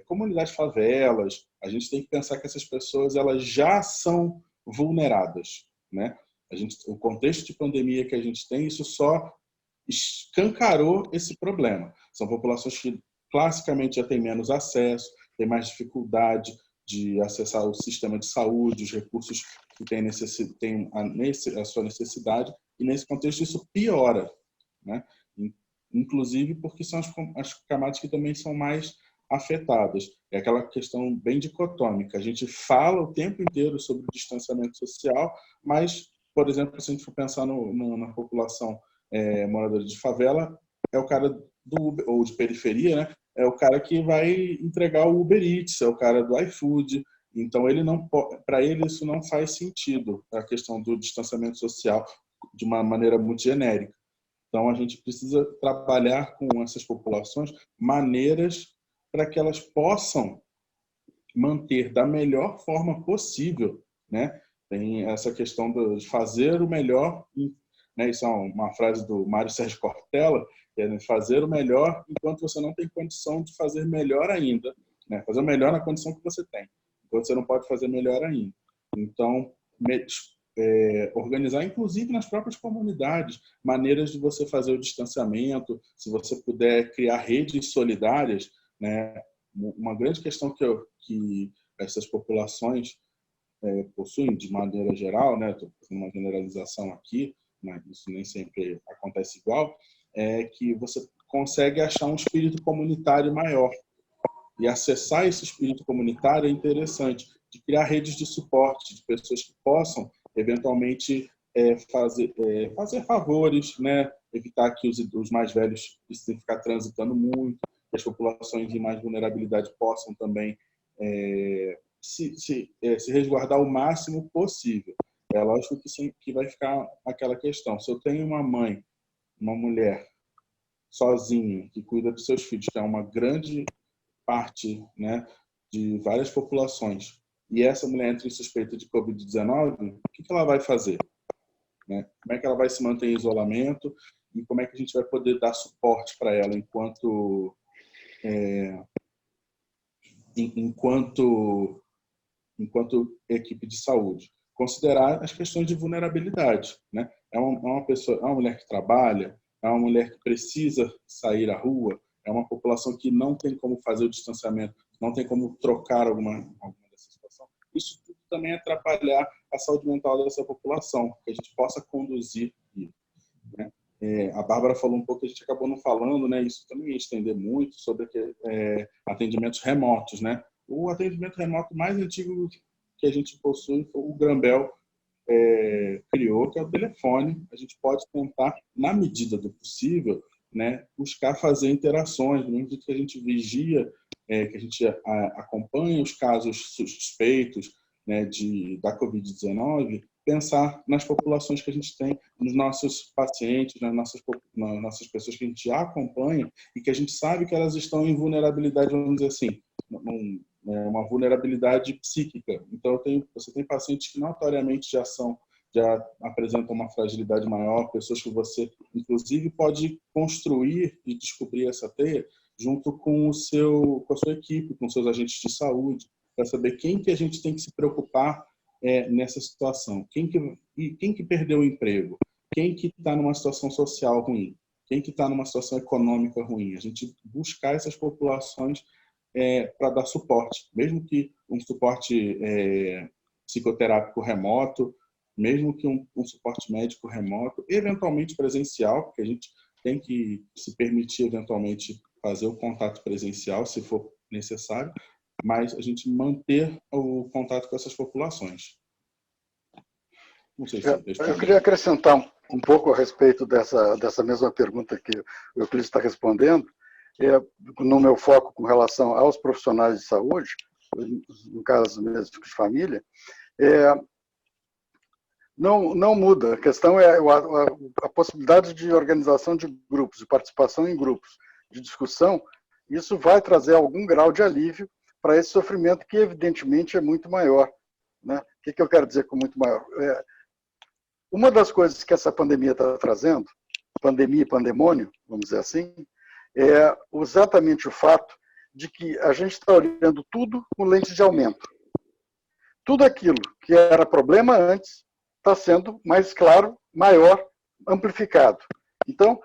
comunidades favelas, a gente tem que pensar que essas pessoas elas já são vulneradas, né? O contexto de pandemia que a gente tem, isso só escancarou esse problema. São populações que classicamente já têm menos acesso, têm mais dificuldade de acessar o sistema de saúde, os recursos que têm a sua necessidade, e nesse contexto isso piora, né? Inclusive porque são as camadas que também são mais afetadas. É aquela questão bem dicotômica. A gente fala o tempo inteiro sobre o distanciamento social, mas, por exemplo, se a gente for pensar na população moradora de favela, é o cara do Uber, ou de periferia, né? É o cara que vai entregar o Uber Eats, é o cara do iFood. Então, para ele isso não faz sentido, a questão do distanciamento social de uma maneira muito genérica. Então, a gente precisa trabalhar com essas populações maneiras para que elas possam manter da melhor forma possível, né? Tem essa questão de fazer o melhor, né? Isso é uma frase do Mário Sérgio Cortella, que é fazer o melhor enquanto você não tem condição de fazer melhor ainda, né? Fazer o melhor na condição que você tem, enquanto você não pode fazer melhor ainda. Então, organizar, inclusive nas próprias comunidades, maneiras de você fazer o distanciamento, se você puder criar redes solidárias, né? Uma grande questão que essas populações possuem, de maneira geral, né? Estou fazendo uma generalização aqui, mas isso nem sempre acontece igual, é que você consegue achar um espírito comunitário maior. E acessar esse espírito comunitário é interessante, de criar redes de suporte, de pessoas que possam, eventualmente, fazer favores, né? Evitar que os mais velhos precisem ficar transitando muito, que as populações de mais vulnerabilidade possam também se resguardar o máximo possível. É lógico que vai ficar aquela questão. Se eu tenho uma mãe, uma mulher sozinha, que cuida dos seus filhos, que é uma grande parte, né, de várias populações, e essa mulher entra em suspeita de Covid-19, o que ela vai fazer? Né? Como é que ela vai se manter em isolamento e como é que a gente vai poder dar suporte para ela enquanto equipe de saúde? Considerar as questões de vulnerabilidade, né? É uma pessoa, é uma mulher que trabalha, é uma mulher que precisa sair à rua, é uma população que não tem como fazer o distanciamento, não tem como trocar alguma dessa situação. Isso tudo também atrapalhar a saúde mental dessa população, que a gente possa conduzir isso, né? A Bárbara falou um pouco, que a gente acabou não falando, né? Isso também ia estender muito sobre atendimentos remotos, né? O atendimento remoto mais antigo que a gente possui foi o Grambel, criou, que é o telefone. A gente pode tentar, na medida do possível, né, buscar fazer interações, no momento que a gente vigia, que a gente acompanha os casos suspeitos, né, da Covid-19, pensar nas populações que a gente tem, nos nossos pacientes, nas nossas pessoas que a gente acompanha e que a gente sabe que elas estão em vulnerabilidade, vamos dizer assim, uma vulnerabilidade psíquica. Então, você tem pacientes que notoriamente já apresentam uma fragilidade maior, pessoas que você, inclusive, pode construir e descobrir essa teia junto com a sua equipe, com seus agentes de saúde, para saber quem que a gente tem que se preocupar nessa situação. Quem que perdeu o emprego? Quem que está numa situação social ruim? Quem que está numa situação econômica ruim? A gente buscar essas populações para dar suporte, mesmo que um suporte psicoterápico remoto, mesmo que um suporte médico remoto, eventualmente presencial, porque a gente tem que se permitir eventualmente fazer o contato presencial, se for necessário, mas a gente manter o contato com essas populações. Não sei se eu queria acrescentar um pouco a respeito dessa mesma pergunta que o Euclides está respondendo, no meu foco com relação aos profissionais de saúde, no caso médicos de família, não muda. A questão é a possibilidade de organização de grupos, de participação em grupos, de discussão. Isso vai trazer algum grau de alívio para esse sofrimento que, evidentemente, é muito maior. Né? O que eu quero dizer com muito maior? Uma das coisas que essa pandemia está trazendo, pandemia e pandemônio, vamos dizer assim, é exatamente o fato de que a gente está olhando tudo com lente de aumento. Tudo aquilo que era problema antes está sendo mais claro, maior, amplificado. Então,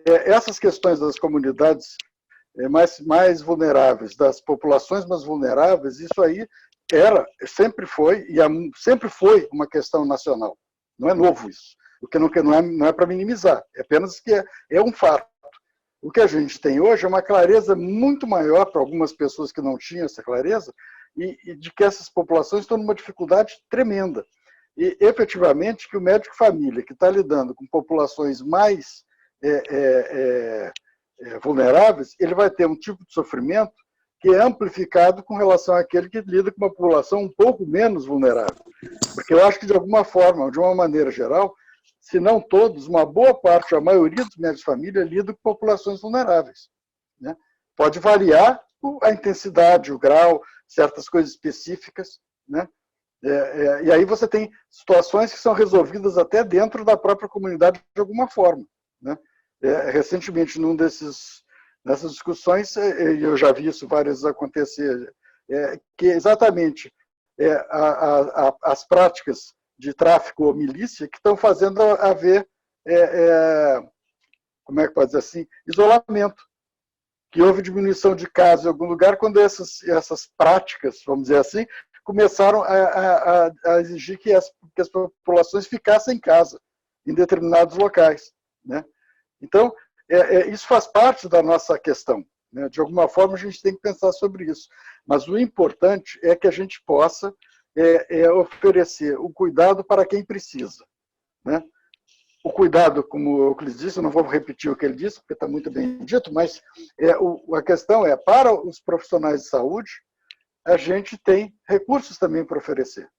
essas questões das comunidades mais vulneráveis, das populações mais vulneráveis, isso aí sempre foi uma questão nacional. Não é novo isso. O que não é para minimizar, é apenas que é um fato. O que a gente tem hoje é uma clareza muito maior para algumas pessoas que não tinham essa clareza e de que essas populações estão numa dificuldade tremenda. E, efetivamente, que o médico família que está lidando com populações mais vulneráveis, ele vai ter um tipo de sofrimento que é amplificado com relação àquele que lida com uma população um pouco menos vulnerável. Porque eu acho que, de alguma forma, de uma maneira geral, se não todos, uma boa parte, a maioria dos médicos de família lida com populações vulneráveis. Né? Pode variar a intensidade, o grau, certas coisas específicas, né? E aí você tem situações que são resolvidas até dentro da própria comunidade de alguma forma. Né? Recentemente, nessas discussões, eu já vi isso várias vezes acontecer, que exatamente as práticas de tráfico ou milícia que estão fazendo haver, como é que pode dizer assim, isolamento. Que houve diminuição de casos em algum lugar quando essas práticas, vamos dizer assim, começaram a exigir que as populações ficassem em casa, em determinados locais. Né? Então, isso faz parte da nossa questão. Né? De alguma forma, a gente tem que pensar sobre isso. Mas o importante é que a gente possa oferecer o cuidado para quem precisa. Né? O cuidado, como o Euclides disse, eu não vou repetir o que ele disse, porque está muito bem dito, mas a questão é, para os profissionais de saúde, a gente tem recursos também para oferecer,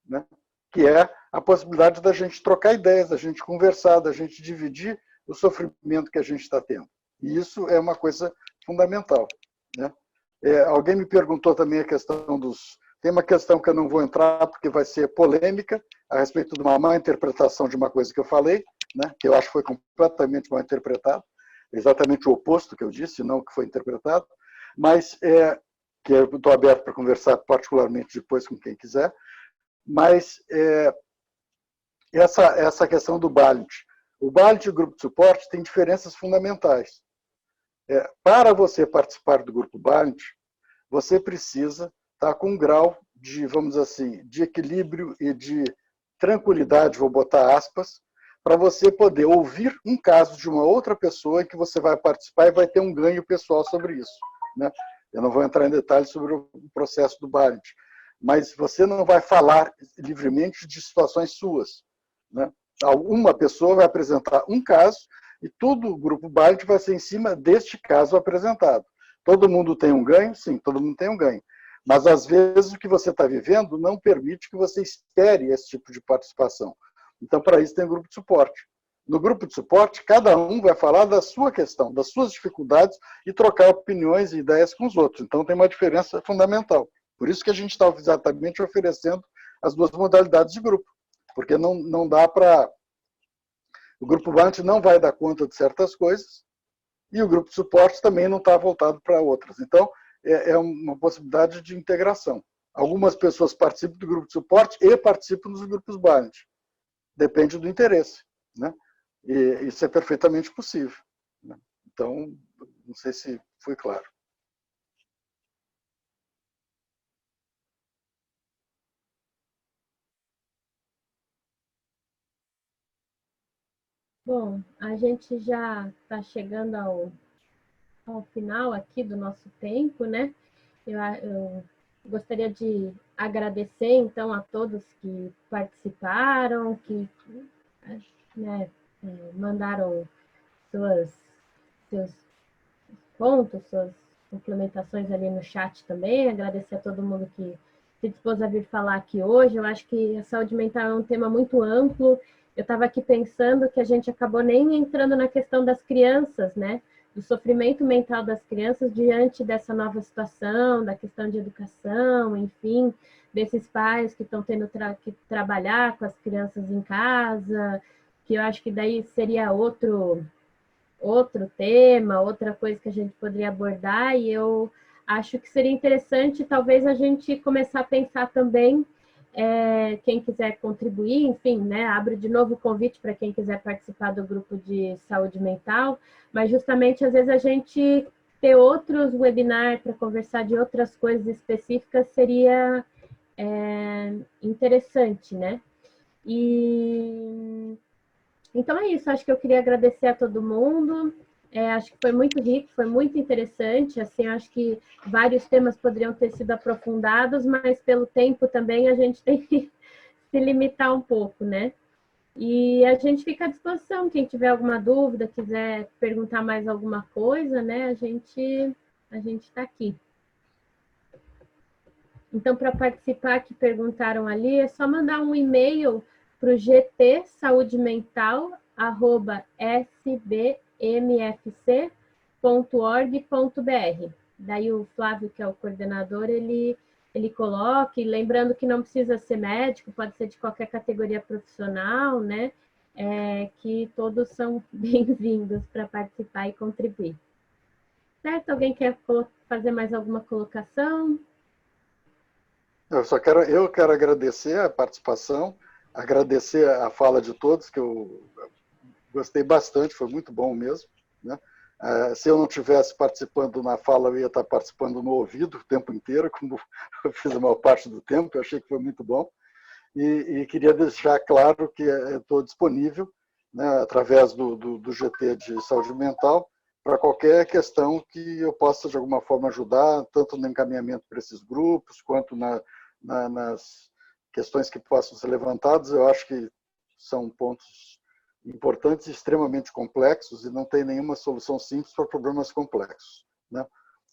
né? Que é a possibilidade da gente trocar ideias, da gente conversar, da gente dividir o sofrimento que a gente está tendo. E isso é uma coisa fundamental. Né? Alguém me perguntou também a questão dos... Tem uma questão que eu não vou entrar, porque vai ser polêmica, a respeito de uma má interpretação de uma coisa que eu falei, né? Que eu acho que foi completamente mal interpretado, exatamente o oposto que eu disse, não o que foi interpretado, mas que eu estou aberto para conversar particularmente depois com quem quiser, mas essa questão do BALINT. O BALINT e o grupo de suporte tem diferenças fundamentais. Para você participar do grupo BALINT, você precisa estar com um grau de, vamos dizer assim, de equilíbrio e de tranquilidade, vou botar aspas, para você poder ouvir um caso de uma outra pessoa que você vai participar e vai ter um ganho pessoal sobre isso. Né? Eu não vou entrar em detalhes sobre o processo do BALINT, mas você não vai falar livremente de situações suas, né? Uma pessoa vai apresentar um caso e todo o grupo Balint vai ser em cima deste caso apresentado. Todo mundo tem um ganho? Sim, todo mundo tem um ganho. Mas, às vezes, o que você está vivendo não permite que você espere esse tipo de participação. Então, para isso, tem grupo de suporte. No grupo de suporte, cada um vai falar da sua questão, das suas dificuldades e trocar opiniões e ideias com os outros. Então, tem uma diferença fundamental. Por isso que a gente está exatamente oferecendo as duas modalidades de grupo. Porque não dá para... O grupo Balint não vai dar conta de certas coisas e o grupo de suporte também não está voltado para outras. Então, é uma possibilidade de integração. Algumas pessoas participam do grupo de suporte e participam dos grupos Balint. Depende do interesse, né? E isso é perfeitamente possível, né? Então, não sei se foi claro. Bom, a gente já está chegando ao final aqui do nosso tempo, né? Eu gostaria de agradecer, então, a todos que participaram, que, né, mandaram seus pontos, suas complementações ali no chat também. Agradecer a todo mundo que se dispôs a vir falar aqui hoje. Eu acho que a saúde mental é um tema muito amplo. Eu estava aqui pensando que a gente acabou nem entrando na questão das crianças, né? Do sofrimento mental das crianças diante dessa nova situação, da questão de educação, enfim, desses pais que estão tendo que trabalhar com as crianças em casa, que eu acho que daí seria outro tema, outra coisa que a gente poderia abordar, e eu acho que seria interessante talvez a gente começar a pensar também, quem quiser contribuir, enfim, né, abro de novo o convite para quem quiser participar do grupo de saúde mental, mas justamente às vezes a gente ter outros webinars para conversar de outras coisas específicas seria interessante, né? E então é isso, acho que eu queria agradecer a todo mundo, acho que foi muito rico, foi muito interessante, assim, acho que vários temas poderiam ter sido aprofundados, mas pelo tempo também a gente tem que se limitar um pouco, né? E a gente fica à disposição, quem tiver alguma dúvida, quiser perguntar mais alguma coisa, né, a gente está aqui. Então, para participar, que perguntaram ali, é só mandar um e-mail para o gtsaudimental@sbmfc.org.br. Daí o Flávio, que é o coordenador, ele coloca, e lembrando que não precisa ser médico, pode ser de qualquer categoria profissional, né? Que todos são bem-vindos para participar e contribuir. Certo? Alguém quer fazer mais alguma colocação? Eu quero agradecer a participação, agradecer a fala de todos, que eu gostei bastante, foi muito bom mesmo, né? Se eu não estivesse participando na fala, eu ia estar participando no ouvido o tempo inteiro, como eu fiz a maior parte do tempo, eu achei que foi muito bom. E queria deixar claro que estou disponível, né, através do GT de saúde mental, para qualquer questão que eu possa, de alguma forma, ajudar, tanto no encaminhamento para esses grupos, quanto nas questões que possam ser levantadas. Eu acho que são pontos importantes e extremamente complexos e não tem nenhuma solução simples para problemas complexos, né?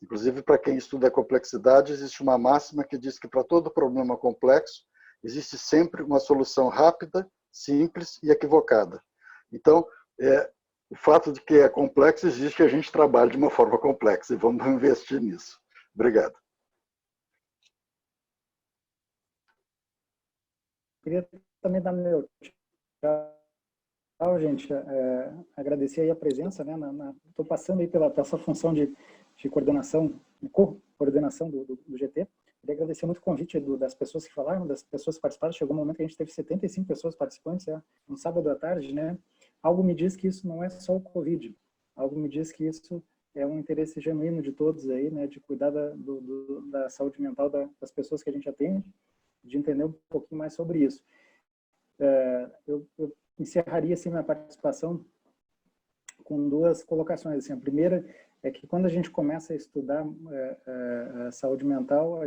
Inclusive, para quem estuda a complexidade, existe uma máxima que diz que para todo problema complexo existe sempre uma solução rápida, simples e equivocada. Então, o fato de que é complexo exige que a gente trabalhe de uma forma complexa e vamos investir nisso. Obrigado. Queria também dar meu tchau, gente. Agradecer aí a presença, né? Estou passando aí pela essa função de coordenação, co-coordenação do GT. Queria agradecer muito o convite das pessoas que falaram, das pessoas que participaram. Chegou um momento que a gente teve 75 pessoas participantes, no sábado à tarde, né? Algo me diz que isso não é só o Covid. Algo me diz que isso é um interesse genuíno de todos aí, né? De cuidar da saúde mental das pessoas que a gente atende, de entender um pouquinho mais sobre isso. Eu encerraria assim minha participação com duas colocações. Assim, a primeira é que quando a gente começa a estudar saúde mental,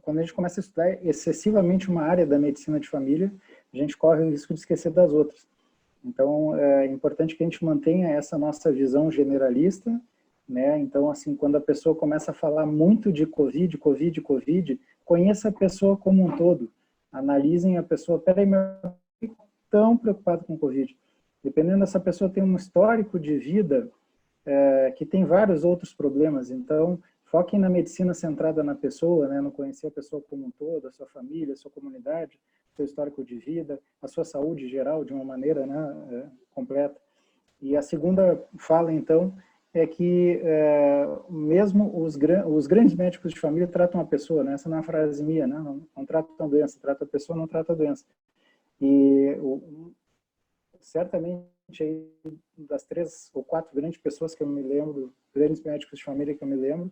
quando a gente começa a estudar excessivamente uma área da medicina de família, a gente corre o risco de esquecer das outras. Então, é importante que a gente mantenha essa nossa visão generalista, né? Então, assim, quando a pessoa começa a falar muito de Covid, conheça a pessoa como um todo. Analisem a pessoa. Peraí, mas eu fico tão preocupado com Covid. Dependendo dessa pessoa tem um histórico de vida que tem vários outros problemas. Então, foquem na medicina centrada na pessoa, né? No conhecer a pessoa como um todo, a sua família, a sua comunidade, seu histórico de vida, a sua saúde geral de uma maneira, né, completa. E a segunda fala, então, é que mesmo os grandes médicos de família tratam a pessoa, né? Essa não é uma frase minha, né? Não tratam a doença, trata a pessoa, não trata a doença. E certamente aí, das 3 ou 4 grandes pessoas que eu me lembro, grandes médicos de família que eu me lembro,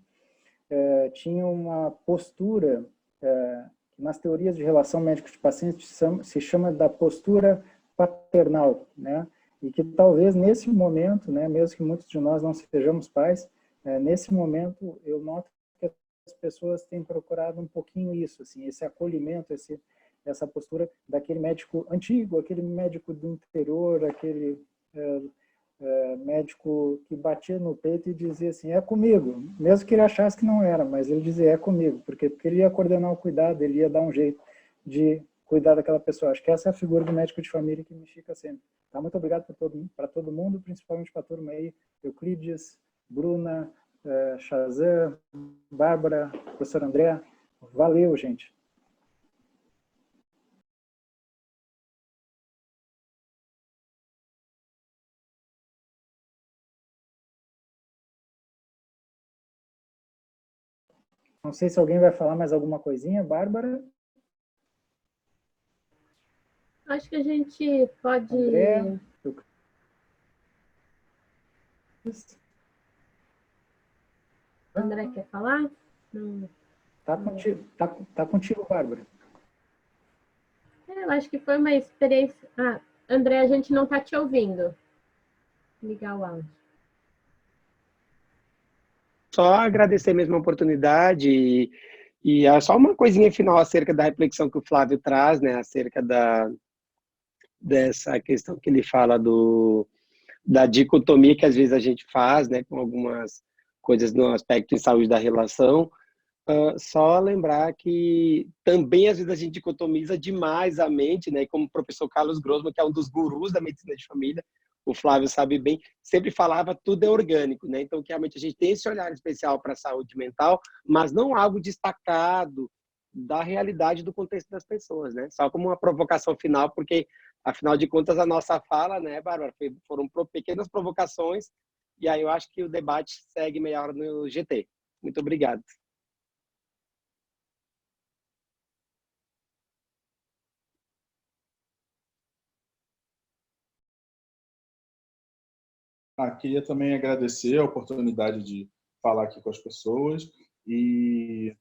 tinham uma postura que nas teorias de relação médico de paciente se chama da postura paternal, né? E que talvez nesse momento, né, mesmo que muitos de nós não sejamos pais, nesse momento eu noto que as pessoas têm procurado um pouquinho isso, assim, esse acolhimento, essa postura daquele médico antigo, aquele médico do interior, aquele médico que batia no peito e dizia assim, é comigo, mesmo que ele achasse que não era, mas ele dizia, é comigo, porque ele ia coordenar o cuidado, ele ia dar um jeito de cuidar daquela pessoa. Acho que essa é a figura do médico de família que me fica sempre. Tá? Muito obrigado para todo mundo, principalmente para a turma aí, Euclides, Bruna, Shazam, Bárbara, professor André. Valeu, gente. Não sei se alguém vai falar mais alguma coisinha, Bárbara? Acho que a gente pode... André quer falar? Não. Tá contigo, Bárbara. Eu acho que foi uma experiência... André, a gente não está te ouvindo. Ligar o áudio. Só agradecer mesmo a oportunidade e só uma coisinha final acerca da reflexão que o Flávio traz, né, acerca dessa questão que ele fala da dicotomia que às vezes a gente faz, né, com algumas coisas no aspecto de saúde da relação. Só lembrar que também às vezes a gente dicotomiza demais a mente, né, como o professor Carlos Grossman, que é um dos gurus da medicina de família, o Flávio sabe bem, sempre falava tudo é orgânico, né? Então, que realmente a gente tem esse olhar especial para a saúde mental, mas não algo destacado da realidade do contexto das pessoas, né? Só como uma provocação final, porque, afinal de contas, a nossa fala, né, Bárbara, foram pequenas provocações, e aí eu acho que o debate segue meia hora no GT. Muito obrigado. Queria também agradecer a oportunidade de falar aqui com as pessoas e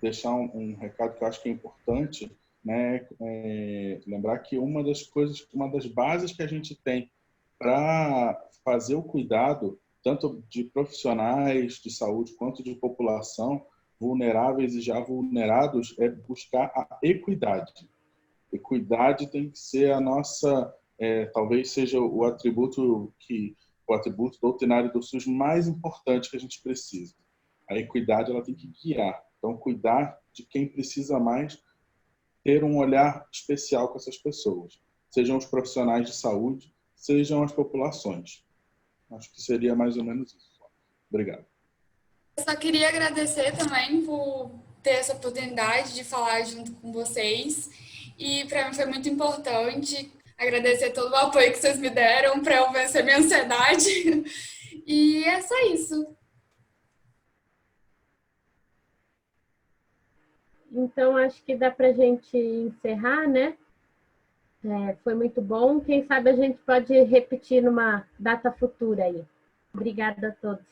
deixar um recado que eu acho que é importante, né? Lembrar que uma das bases que a gente tem para fazer o cuidado, tanto de profissionais de saúde quanto de população vulneráveis e já vulnerados, é buscar a equidade. Equidade tem que ser a nossa... talvez seja o atributo doutrinário do SUS mais importante que a gente precisa. A equidade ela tem que guiar. Então, cuidar de quem precisa mais, ter um olhar especial com essas pessoas. Sejam os profissionais de saúde, sejam as populações. Acho que seria mais ou menos isso. Obrigado. Eu só queria agradecer também por ter essa oportunidade de falar junto com vocês. E para mim foi muito importante agradecer todo o apoio que vocês me deram para eu vencer minha ansiedade. E é só isso. Então, acho que dá para a gente encerrar, né? Foi muito bom. Quem sabe a gente pode repetir numa data futura aí. Obrigada a todos.